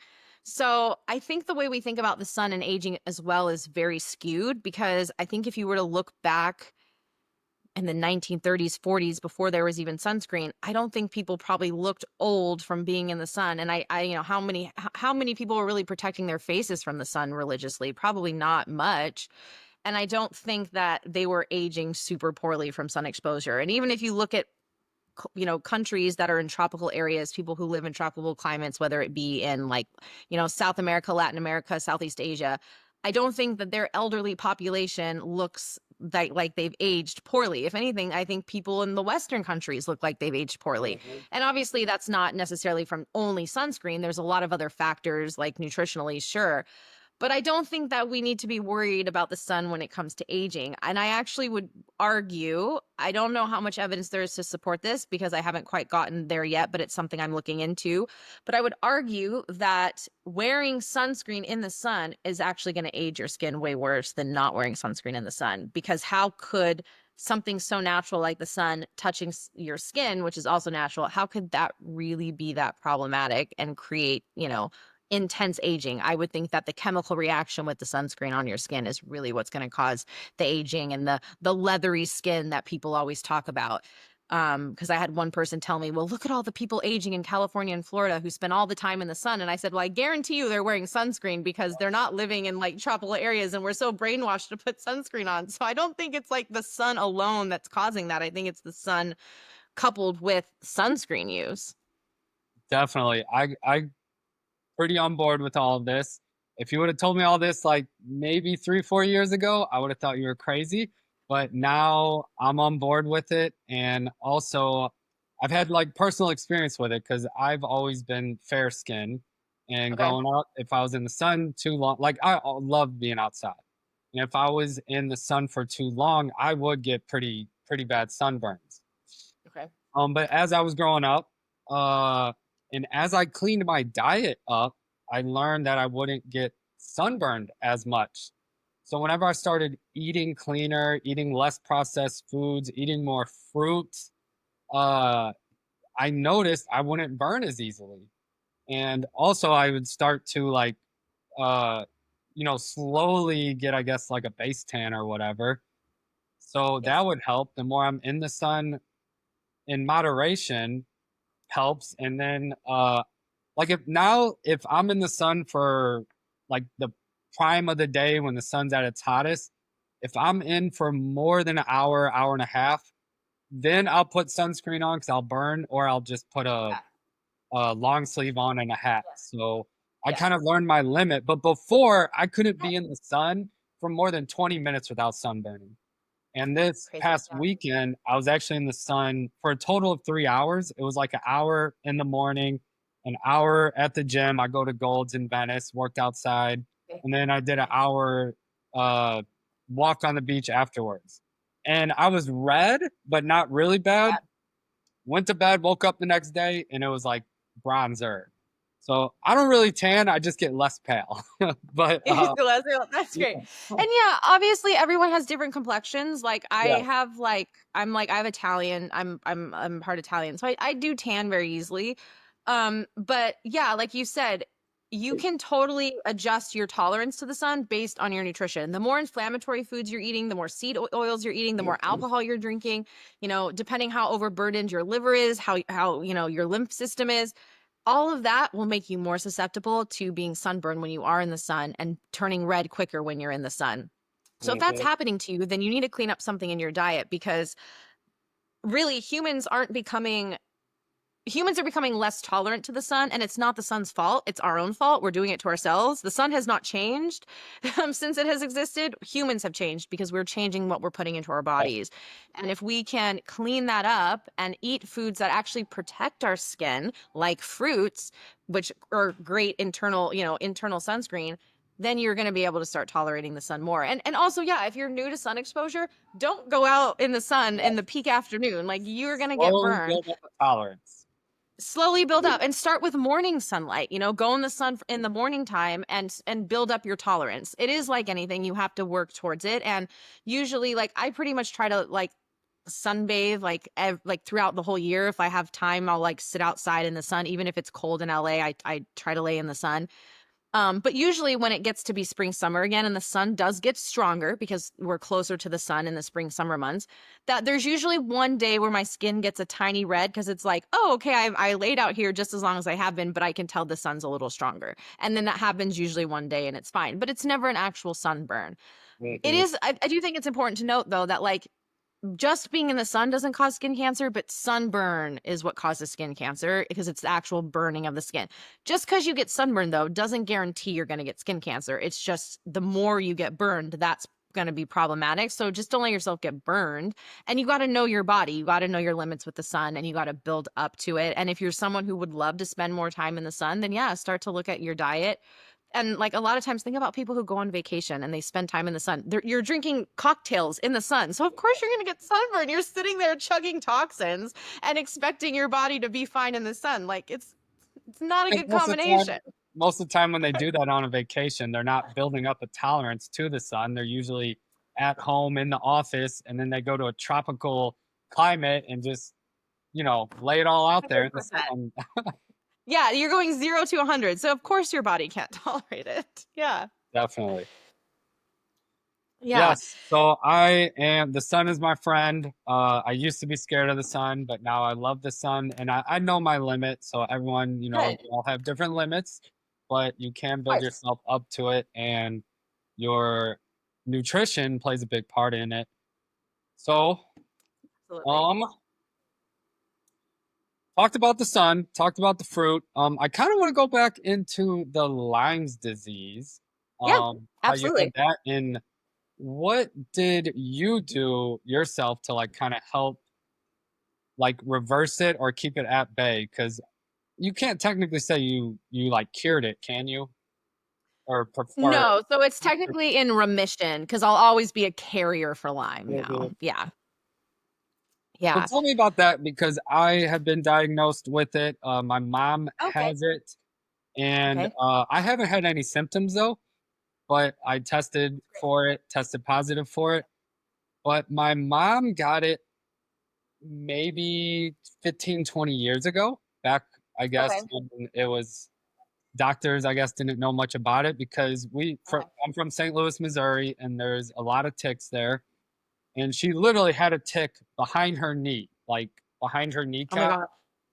So I think the way we think about the sun and aging as well is very skewed, because I think if you were to look back in the 1930s, 40s, before there was even sunscreen, I don't think people probably looked old from being in the sun. And how many people were really protecting their faces from the sun religiously? Probably not much. And I don't think that they were aging super poorly from sun exposure. And even if you look at countries that are in tropical areas, people who live in tropical climates, whether it be in like, South America, Latin America, Southeast Asia, I don't think that their elderly population looks like they've aged poorly. If anything, I think people in the Western countries look like they've aged poorly. And obviously that's not necessarily from only sunscreen. There's a lot of other factors like nutritionally, sure. But I don't think that we need to be worried about the sun when it comes to aging. And I actually would argue, I don't know how much evidence there is to support this because I haven't quite gotten there yet, but it's something I'm looking into. But I would argue that wearing sunscreen in the sun is actually going to age your skin way worse than not wearing sunscreen in the sun. Because how could something so natural like the sun touching your skin, which is also natural, how could that really be that problematic and create, intense aging? I would think that the chemical reaction with the sunscreen on your skin is really what's going to cause the aging and the leathery skin that people always talk about. Because I had one person tell me, well, look at all the people aging in California and Florida who spend all the time in the sun. And I said, well, I guarantee you they're wearing sunscreen because they're not living in like tropical areas and we're so brainwashed to put sunscreen on. So I don't think it's like the sun alone that's causing that. I think it's the sun coupled with sunscreen use. Definitely. I pretty on board with all of this. If you would have told me all this like maybe 3, 4 years ago, I would have thought you were crazy. But now I'm on board with it. And also, I've had like personal experience with it because I've always been fair skinned. And Okay. growing up, if I was in the sun too long, like I love being outside. And if I was in the sun for too long, I would get pretty bad sunburns. Okay. But as I was growing up, uh, and as I cleaned my diet up, I learned that I wouldn't get sunburned as much. So whenever I started eating cleaner, eating less processed foods, eating more fruit, uh, I noticed I wouldn't burn as easily. And also I would start to like, uh, slowly get, I guess, like a base tan or whatever. So that Yes. would help. The more I'm in the sun in moderation, helps. And then like if I'm in the sun for like the prime of the day when the sun's at its hottest, if I'm in for more than an hour, hour and a half, then I'll put sunscreen on because I'll burn, or I'll just put Yeah. a long sleeve on and a hat. Yeah. So I Yeah. kind of learned my limit. But before, I couldn't be in the sun for more than 20 minutes without sunburning. And this Crazy past stuff. weekend, I was actually in the sun for a total of 3 hours. It was like an hour in the morning, an hour at the gym. I go to Gold's in Venice, worked outside, Okay. and then I did an Nice. hour uh, walk on the beach afterwards. And I was red, but not really bad. Went to bed, woke up the next day, and it was like bronzer. So I don't really tan, I just get less pale. But That's great. yeah, And yeah, obviously everyone has different complexions. Like yeah, I have Italian. I'm part Italian. So I do tan very easily. But yeah, like you said, you can totally adjust your tolerance to the sun based on your nutrition. The more inflammatory foods you're eating, the more seed oils you're eating, the more alcohol you're drinking, depending how overburdened your liver is, how your lymph system is, all of that will make you more susceptible to being sunburned when you are in the sun and turning red quicker when you're in the sun. So if that's mhm, happening to you, then you need to clean up something in your diet, because really humans are becoming less tolerant to the sun, and it's not the sun's fault. It's our own fault. We're doing it to ourselves. The sun has not changed since it has existed. Humans have changed because we're changing what we're putting into our yeah, bodies. And if we can clean that up and eat foods that actually protect our skin, like fruits, which are great internal sunscreen, then you're going to be able to start tolerating the sun more. And also, yeah, if you're new to sun exposure, don't go out in the sun yeah. in the peak afternoon. Like, you're going to get Slowly burned. build up a tolerance. Slowly build up and start with morning sunlight. Go in the sun in the morning time and build up your tolerance. It is like anything, you have to work towards it. And usually, like, I pretty much try to like sunbathe like throughout the whole year. If I have time, I'll like sit outside in the sun. Even if it's cold in LA, I try to lay in the sun. But usually when it gets to be spring, summer again, and the sun does get stronger because we're closer to the sun in the spring, summer months, that there's usually one day where my skin gets a tiny red, because it's like, oh, okay, I laid out here just as long as I have been, but I can tell the sun's a little stronger. And then that happens usually one day and it's fine, but it's never an actual sunburn. Mhm. I do think it's important to note though that, like, just being in the sun doesn't cause skin cancer, but sunburn is what causes skin cancer, because it's the actual burning of the skin. Just because you get sunburn, though, doesn't guarantee you're going to get skin cancer. It's just the more you get burned, that's going to be problematic. So just don't let yourself get burned. And you got to know your body. You got to know your limits with the sun, and you got to build up to it. And if you're someone who would love to spend more time in the sun, then yeah, start to look at your diet. And like, a lot of times, think about people who go on vacation and they spend time in the sun. You're drinking cocktails in the sun, so of course you're going to get sunburned. You're sitting there chugging toxins and expecting your body to be fine in the sun. Like, it's not a I think good combination. most of the time when they do that on a vacation, they're not building up a tolerance to the sun. They're usually at home in the office, and then they go to a tropical climate and just, lay it all out there in the 100%. sun. Yeah, you're going 0 to 100, so of course your body can't tolerate it. Yeah. Definitely. Yeah. Yes. The sun is my friend. I used to be scared of the sun, but now I love the sun, and I know my limit. So everyone, Good. we all have different limits, but you can Of build course. yourself up to it, and your nutrition plays a big part in it. So, Absolutely. um, talked about the sun, talked about the fruit. I kind of want to go back into the Lyme's disease. Yeah, How you had absolutely. that in. What did you do yourself to like kind of help like reverse it or keep it at bay? Because you can't technically say you like cured it, can you? Or No, so it's technically in remission, because I'll always be a carrier for Lyme now. Mhm. Yeah. So Yeah. tell me about that because I have been diagnosed with it. My mom Okay. has it, and Okay. I haven't had any symptoms though. But I tested for it, tested positive for it. But my mom got it maybe 15, 20 years ago, back, I Okay. guess, when it was doctors, I guess, didn't know much about it because Okay. I'm from St. Louis, Missouri, and there's a lot of ticks there. And she literally had a tick behind her knee, like behind her Oh my kneecap. god.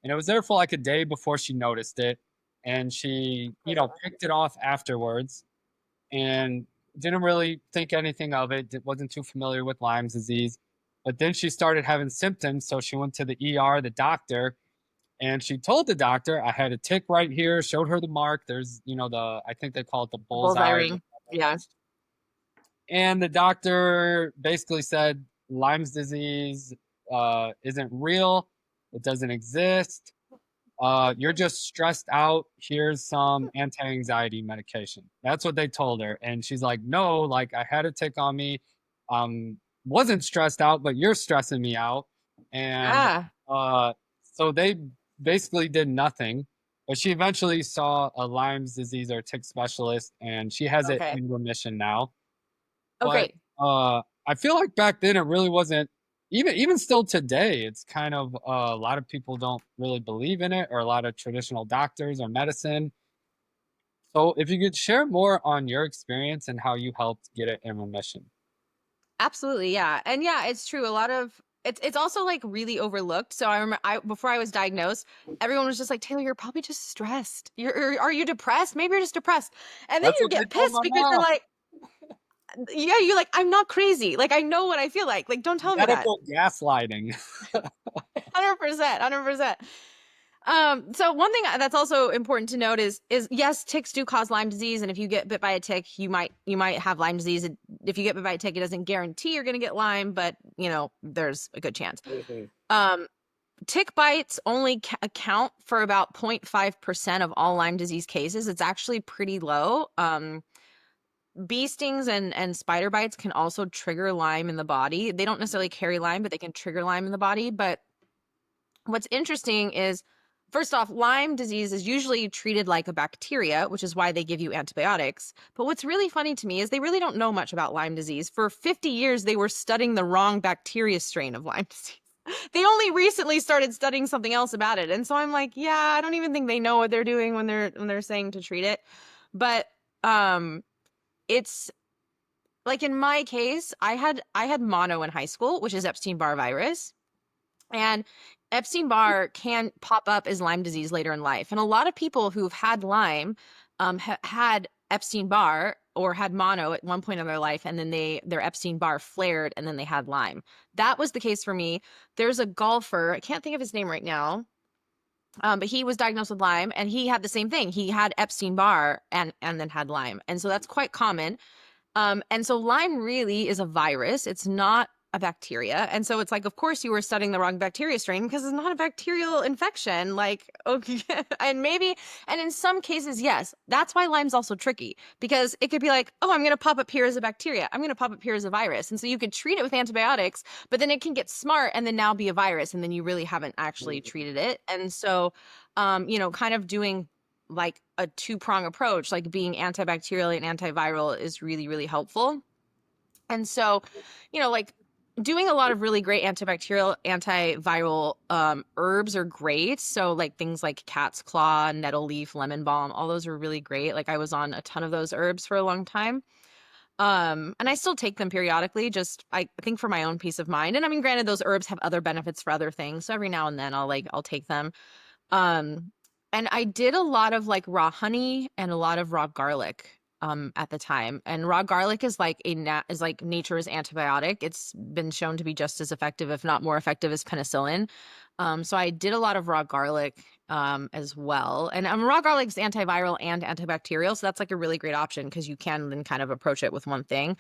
And it was there for like a day before she noticed it. And she, Crazy. picked it off afterwards and didn't really think anything of it. Wasn't too familiar with Lyme's disease. But then she started having symptoms, so she went to the ER, the doctor, and she told the doctor, I had a tick right here, showed her the mark. There's, I think they call it the Bullseye bullseye or ring. whatever. Yeah. And the doctor basically said, Lyme's disease isn't real, it doesn't exist. You're just stressed out. Here's some anti-anxiety medication. That's what they told her. And she's like, no, like I had a tick on me. Wasn't stressed out, but you're stressing me out. And Ah, uh, so they basically did nothing. But she eventually saw a Lyme's disease or tick specialist, and she has it okay. in remission now. Oh, But great. I feel like back then it really wasn't. Even still today, it's kind of a lot of people don't really believe in it, or a lot of traditional doctors or medicine. So if you could share more on your experience and how you helped get it in remission. Absolutely, yeah. And yeah, it's true. A lot of it's also like really overlooked. So I remember before I was diagnosed, everyone was just like, "Taylor, you're probably just stressed. Are you depressed? Maybe you're just depressed." And then That's you what they get told my pissed because you're mom. like, "Yeah, you're like, I'm not crazy. Like I know what I feel like. Like don't tell me that." Medical gaslighting. 100%, 100%. So one thing that's also important to note is yes, ticks do cause Lyme disease, and if you get bit by a tick, you might have Lyme disease. If you get bit by a tick, it doesn't guarantee you're going to get Lyme, but there's a good chance. Mhm. Um, Tick bites only account for about 0.5% of all Lyme disease cases. It's actually pretty low. Bee stings and spider bites can also trigger Lyme in the body. They don't necessarily carry Lyme, but they can trigger Lyme in the body. But what's interesting is, first off, Lyme disease is usually treated like a bacteria, which is why they give you antibiotics. But what's really funny to me is they really don't know much about Lyme disease. For 50 years, they were studying the wrong bacteria strain of Lyme disease. They only recently started studying something else about it. And so I'm like, yeah, I don't even think they know what they're doing when they're saying to treat it. But um it's like in my case, I had mono in high school, which is Epstein-Barr virus. And Epstein-Barr can pop up as Lyme disease later in life. And a lot of people who've had Lyme had Epstein-Barr or had mono at one point in their life, and then their Epstein-Barr flared, and then they had Lyme. That was the case for me. There's a golfer, I can't think of his name right now, but he was diagnosed with Lyme, and he had the same thing. He had Epstein-Barr and then had Lyme, and so that's quite common. And so Lyme really is a virus. It's not a bacteria. And so it's like, of course, you were studying the wrong bacteria strain because it's not a bacterial infection. Like, okay. And in some cases, yes, that's why Lyme's also tricky because it could be like, oh, I'm going to pop up here as a bacteria. I'm going to pop up here as a virus. And so you could treat it with antibiotics, but then it can get smart and then now be a virus. And then you really haven't actually treated it. And so, kind of doing like a two-prong approach, like being antibacterial and antiviral is really, really helpful. And so, like doing a lot of really great antibacterial, antiviral herbs are great. So like things like cat's claw, nettle leaf, lemon balm, all those are really great. Like I was on a ton of those herbs for a long time. And I still take them periodically, just I think for my own peace of mind. And I mean, granted, those herbs have other benefits for other things. So every now and then I'll take them. Um, and I did a lot of like raw honey and a lot of raw garlic at the time. And raw garlic is like is like nature's antibiotic. It's been shown to be just as effective, if not more effective, as penicillin. So I did a lot of raw garlic as well. And raw garlic is antiviral and antibacterial, so that's like a really great option because you can then kind of approach it with one thing.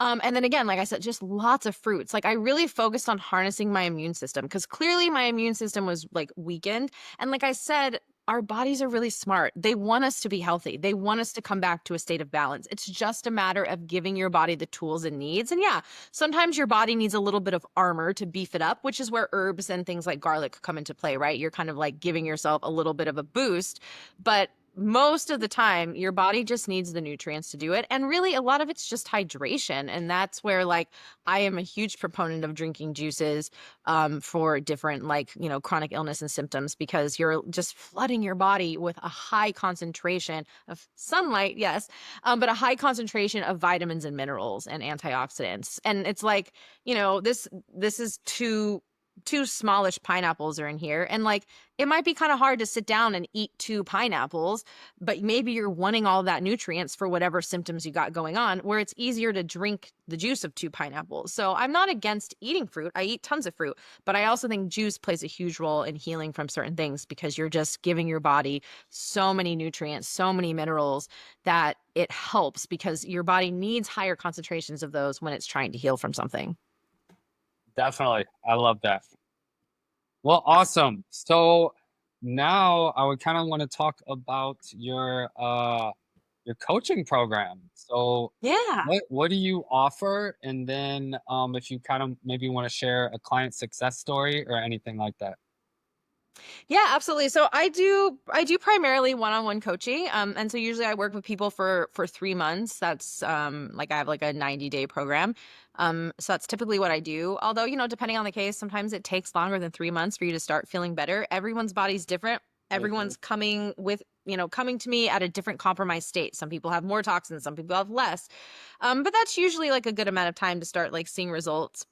And then again, like I said, just lots of fruits. Like I really focused on harnessing my immune system because clearly my immune system was like weakened. And like I said, our bodies are really smart. They want us to be healthy. They want us to come back to a state of balance. It's just a matter of giving your body the tools it needs. And yeah, sometimes your body needs a little bit of armor to beef it up, which is where herbs and things like garlic come into play, right? You're kind of like giving yourself a little bit of a boost. But most of the time your body just needs the nutrients to do it, and really a lot of it's just hydration, and that's where like I am a huge proponent of drinking juices for different like chronic illness and symptoms, because you're just flooding your body with a high concentration of sunlight, yes, but a high concentration of vitamins and minerals and antioxidants. And it's like, this is two smallish pineapples are in here, and like it might be kind of hard to sit down and eat two pineapples, but maybe you're wanting all that nutrients for whatever symptoms you got going on, where it's easier to drink the juice of two pineapples. So I'm not against eating fruit. I eat tons of fruit, but I also think juice plays a huge role in healing from certain things because you're just giving your body so many nutrients, so many minerals, that it helps because your body needs higher concentrations of those when it's trying to heal from something. Definitely. I love that. Well, awesome. So now I would kind of want to talk about your coaching program. So Yeah. what do you offer? And then if you kind of maybe want to share a client success story or anything like that. Yeah, absolutely. So I do primarily one-on-one coaching. And so usually I work with people for 3 months. That's like I have like a 90-day program. So that's typically what I do. Although, depending on the case, sometimes it takes longer than 3 months for you to start feeling better. Everyone's body's different. Mhm. Everyone's coming to me at a different compromised state. Some people have more toxins, some people have less. But that's usually like a good amount of time to start like seeing results.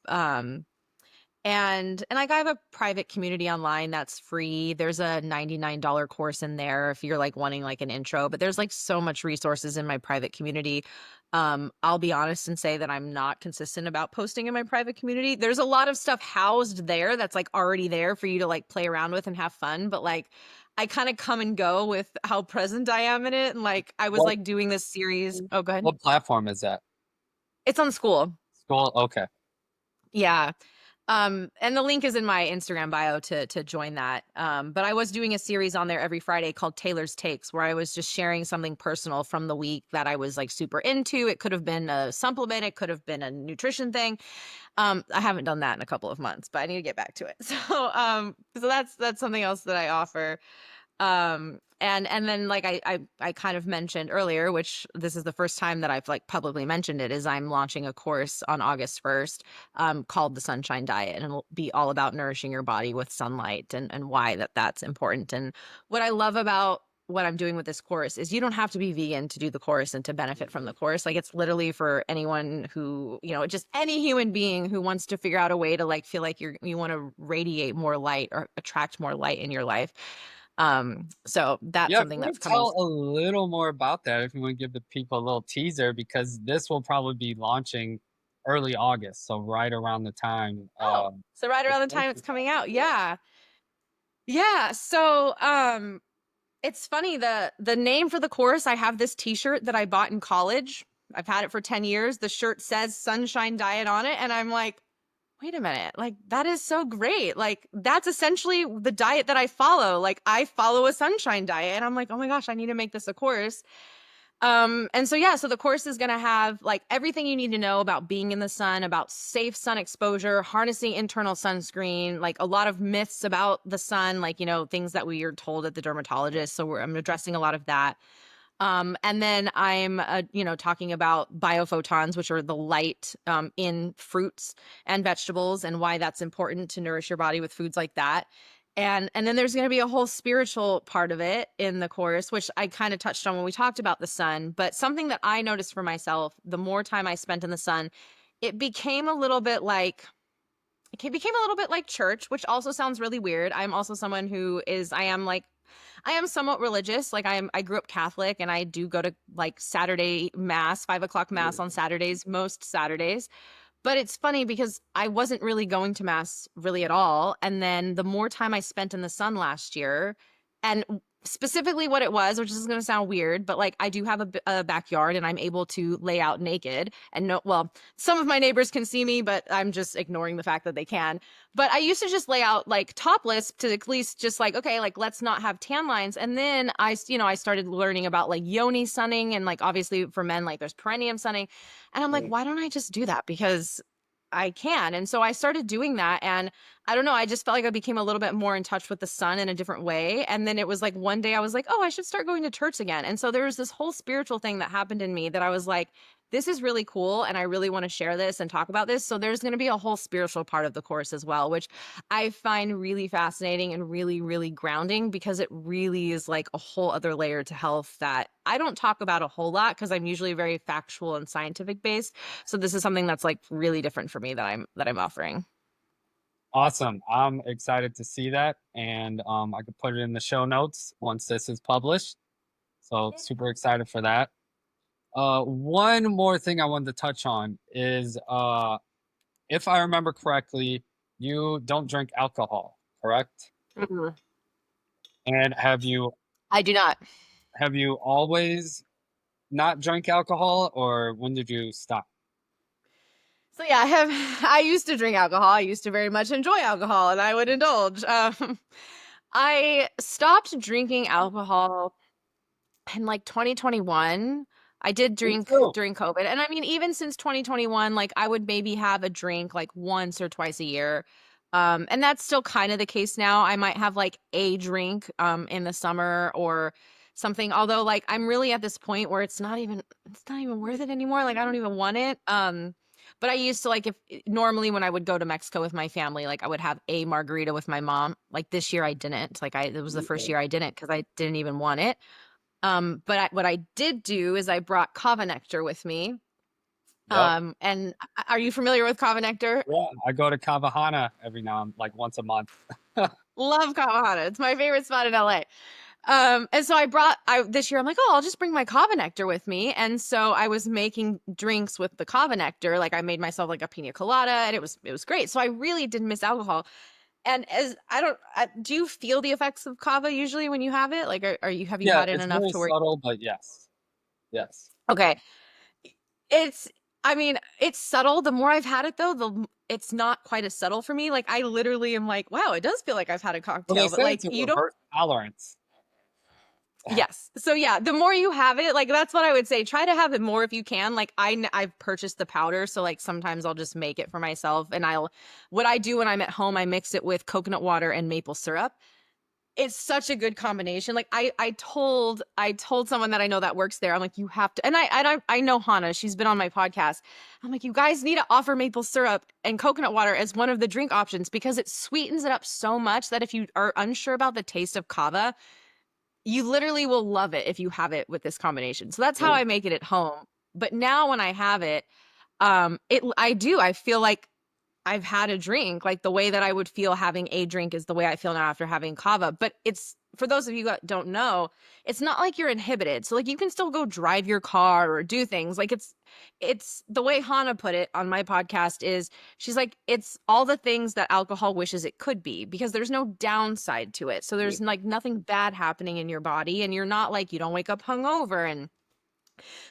And like I have a private community online that's free. There's a $99 course in there if you're like wanting like an intro, but there's like so much resources in my private community. I'll be honest and say that I'm not consistent about posting in my private community. There's a lot of stuff housed there that's like already there for you to like play around with and have fun, but like I kind of come and go with how present I am in it. And like I was What like doing this series. Oh, go ahead. what platform is that? It's on school. School? Okay. Yeah. And the link is in my Instagram bio to join that. But I was doing a series on there every Friday called Taylor's Takes, where I was just sharing something personal from the week that I was like super into. It could have been a supplement, it could have been a nutrition thing. I haven't done that in a couple of months, but I need to get back to it. So that's something else that I offer. And then like I kind of mentioned earlier, which this is the first time that I've like publicly mentioned it, is I'm launching a course on August 1st called the Sunshine Diet, and it'll be all about nourishing your body with sunlight and why that's important. And what I love about what I'm doing with this course is you don't have to be vegan to do the course and to benefit from the course. Like it's literally for anyone who, just any human being who wants to figure out a way to like feel like you want to radiate more light or attract more light in your life. So that's Yeah, if something you that's want to coming. tell a little more about that, if you want to give the people a little teaser, because this will probably be launching early August, so right around the time Oh, so right this around the course time it's is coming coming. out. Yeah. Yeah. Yeah. So it's funny, the name for the course, I have this t-shirt that I bought in college. I've had it for 10 years. The shirt says Sunshine Diet on it, and I'm like, wait a minute, like that is so great. Like that's essentially the diet that I follow. Like I follow a sunshine diet, and I'm like, oh my gosh, I need to make this a course. And so yeah, so the course is going to have like everything you need to know about being in the sun, about safe sun exposure, harnessing internal sunscreen, like a lot of myths about the sun, like things that we are told at the dermatologist. So I'm addressing a lot of that. And then I'm, talking about biophotons, which are the light in fruits and vegetables, and why that's important to nourish your body with foods like that. And then there's going to be a whole spiritual part of it in the course, which I kind of touched on when we talked about the sun. But something that I noticed for myself, the more time I spent in the sun, it became a little bit like it became a little bit like church, which also sounds really weird. I'm also someone who is, I am somewhat religious. Like I grew up Catholic, and I do go to like Saturday mass, 5 o'clock mass on Saturdays, most Saturdays. But it's funny because I wasn't really going to mass really at all. And then the more time I spent in the sun last year, and specifically what it was, which is going to sound weird, but like I do have a backyard, and I'm able to lay out naked. And no, well, some of my neighbors can see me, but I'm just ignoring the fact that they can. But I used to just lay out like topless to at least just like, okay, like let's not have tan lines. And then I started learning about like yoni sunning, and like obviously for men, like there's perineum sunning. And I'm like, why don't I just do that? Because I can. And so I started doing that. And I don't know, I just felt like I became a little bit more in touch with the sun in a different way. And then it was like one day I was like, oh, I should start going to church again. And so there was this whole spiritual thing that happened in me that I was like, this is really cool. And I really want to share this and talk about this. So there's going to be a whole spiritual part of the course as well, which I find really fascinating and really, really grounding, because it really is like a whole other layer to health that I don't talk about a whole lot, because I'm usually very factual and scientific based. So this is something that's like really different for me that I'm offering. Awesome. I'm excited to see that, and I could put it in the show notes once this is published. So super excited for that. One more thing I wanted to touch on is, if I remember correctly, you don't drink alcohol, correct? Mhm. And I do not. have you always not drank alcohol, or when did you stop? So yeah, I used to drink alcohol. I used to very much enjoy alcohol and I would indulge. I stopped drinking alcohol in like 2021. I did Me drink too. during COVID. And I mean, even since 2021, like I would maybe have a drink like once or twice a year. And that's still kind of the case now. I might have like a drink in the summer or something. Although like I'm really at this point where it's not even worth it anymore. Like I don't even want it. But I used to like if normally when I would go to Mexico with my family, like I would have a margarita with my mom. Like this year I didn't. It was the first year I didn't because I didn't even want it. What I did do is I brought Kava nectar with me. Yep. And are you familiar with Kava nectar? Yeah. I go to Kavahana every now and like once a month. Love Kava. It's my favorite spot in LA. And so I this year I'm like, oh, I'll just bring my Kava nectar with me. And so I was making drinks with the Kava nectar. Like I made myself like a pina colada and it was great. So I really didn't miss alcohol. And as do you feel the effects of Kava usually when you have it? Like, have you Yeah, had it it's enough very to where, subtle, but yes. Yes. okay. It's I mean, it's subtle. The more I've had it though, it's not quite as subtle for me. Like I literally am like, wow, it does feel like I've had a Well, they cocktail, but say like it's a you don't. reverse tolerance. Yes. So yeah, the more you have it, like that's what I would say. Try to have it more if you can. Like I've purchased the powder, so like sometimes I'll just make it for myself and what I do when I'm at home, I mix it with coconut water and maple syrup. It's such a good combination. Like I told someone that I know that works there. I'm like, you have to, and I know Hannah. She's been on my podcast. I'm like, you guys need to offer maple syrup and coconut water as one of the drink options because it sweetens it up so much that if you are unsure about the taste of kava, you literally will love it if you have it with this combination. So that's how I make it at home. But now when I have it, I feel like I've had a drink, like the way that I would feel having a drink is the way I feel now after having kava. But it's for those of you that don't know, it's not like you're inhibited. So like you can still go drive your car or do things. Like it's the way Hannah put it on my podcast is she's like, it's all the things that alcohol wishes it could be because there's no downside to it. So there's like nothing bad happening in your body and you're not like you don't wake up hungover and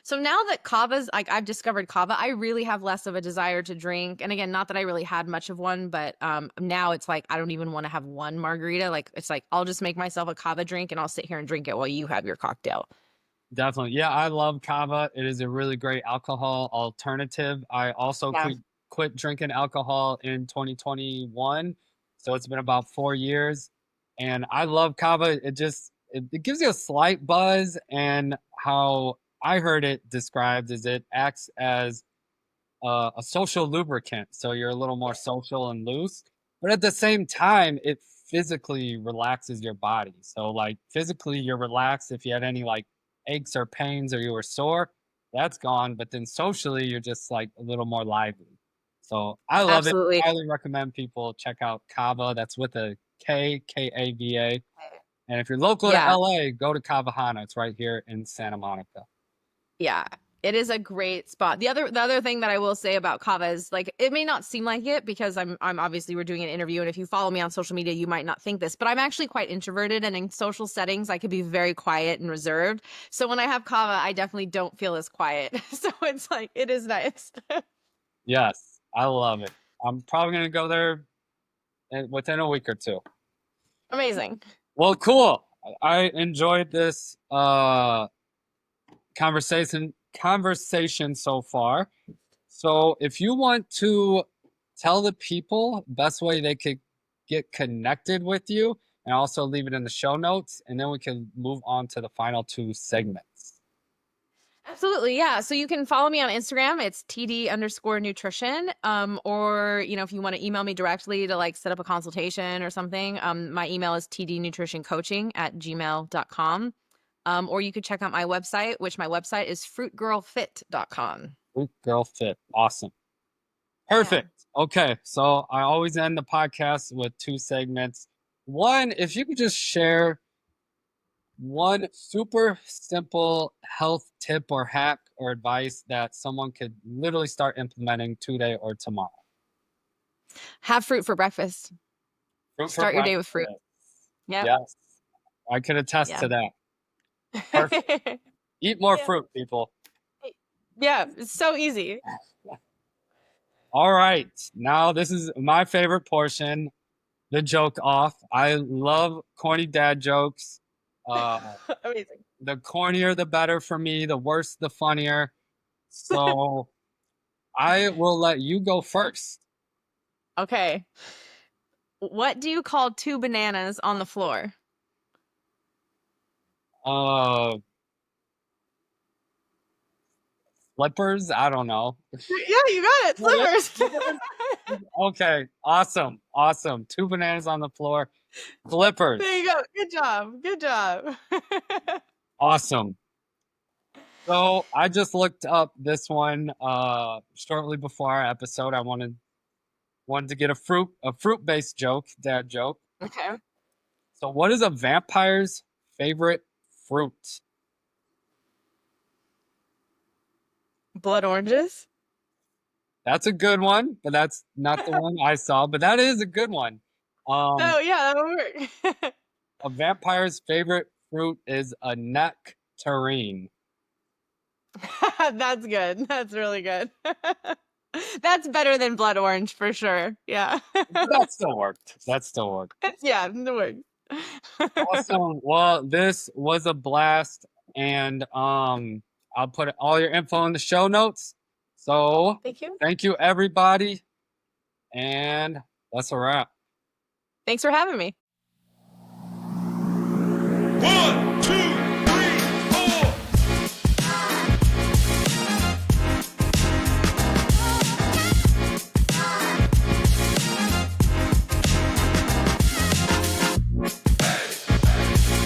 so now that kava's like I've discovered kava, I really have less of a desire to drink. And again, not that I really had much of one, but now it's like I don't even want to have one margarita. Like it's like I'll just make myself a kava drink and I'll sit here and drink it while you have your cocktail. Definitely. Yeah, I love kava. It is a really great alcohol alternative. I also Yeah. quit drinking alcohol in 2021. So it's been about 4 years. And I love kava. It gives you a slight buzz. And how I heard it described is it acts as a social lubricant. So you're a little more social and loose. But at the same time, it physically relaxes your body. So like physically you're relaxed if you had any like aches or pains or you were sore, that's gone. But then socially you're just like a little more lively. So I love it. Absolutely. Highly recommend people check out Kava. That's with a Kava. And if you're local to Yeah. LA, go to Kavahana. It's right here in Santa Monica. Yeah. It is a great spot. The other thing that I will say about kava is like it may not seem like it because I'm obviously we're doing an interview and if you follow me on social media you might not think this, but I'm actually quite introverted and in social settings I could be very quiet and reserved. So when I have kava, I definitely don't feel as quiet. So it's like it is nice. Yes, I love it. I'm probably gonna go there within a week or two. Amazing. Well, cool. I enjoyed this conversation so far. So if you want to tell the people best way they could get connected with you and also leave it in the show notes and then we can move on to the final two segments. Absolutely. Yeah. So you can follow me on Instagram. It's TD_nutrition. Or, if you want to email me directly to like set up a consultation or something, my email is tdnutritioncoaching@gmail.com. Or you could check out my website, which my website is fruitgirlfit.com. Ooh, girl fit. Awesome. Yeah. Perfect. Okay. So I always end the podcast with two segments. One, if you could just share one super simple health tip or hack or advice that someone could literally start implementing today or tomorrow. Have fruit for breakfast. Fruit for Start your day with breakfast. fruit. Yep. Yes. I could attest Yeah. to that. Perfect. Eat more Yeah. fruit, people. Yeah. It's so easy. All right. Now this is my favorite portion, the joke off. I love corny dad jokes. Uh, Amazing. the cornier, the better for me. The worse, the funnier. So I will let you go first. Okay. What do you call two bananas on the floor? Uh, Flippers? I don't know. Yeah, you got it. Slippers. Flippers? Okay, awesome, awesome. Two bananas on the floor. Flippers. There you go. Good job. Good job. Awesome. So I just looked up this one shortly before our episode. I wanted to get a fruit based joke, dad joke. Okay. So what is a vampire's favorite fruit? Blood oranges. That's a good one, but that's not the one I saw. But that is a good one. Oh yeah, that would work. A vampire's favorite fruit is a nectarine. That's good. That's really good. That's better than blood orange for sure. Yeah. That still worked. That still worked. Yeah, it works. Awesome. Well, this was a blast, and I'll put all your info in the show notes. So Thank you. thank you, everybody, and that's a wrap. Thanks for having me.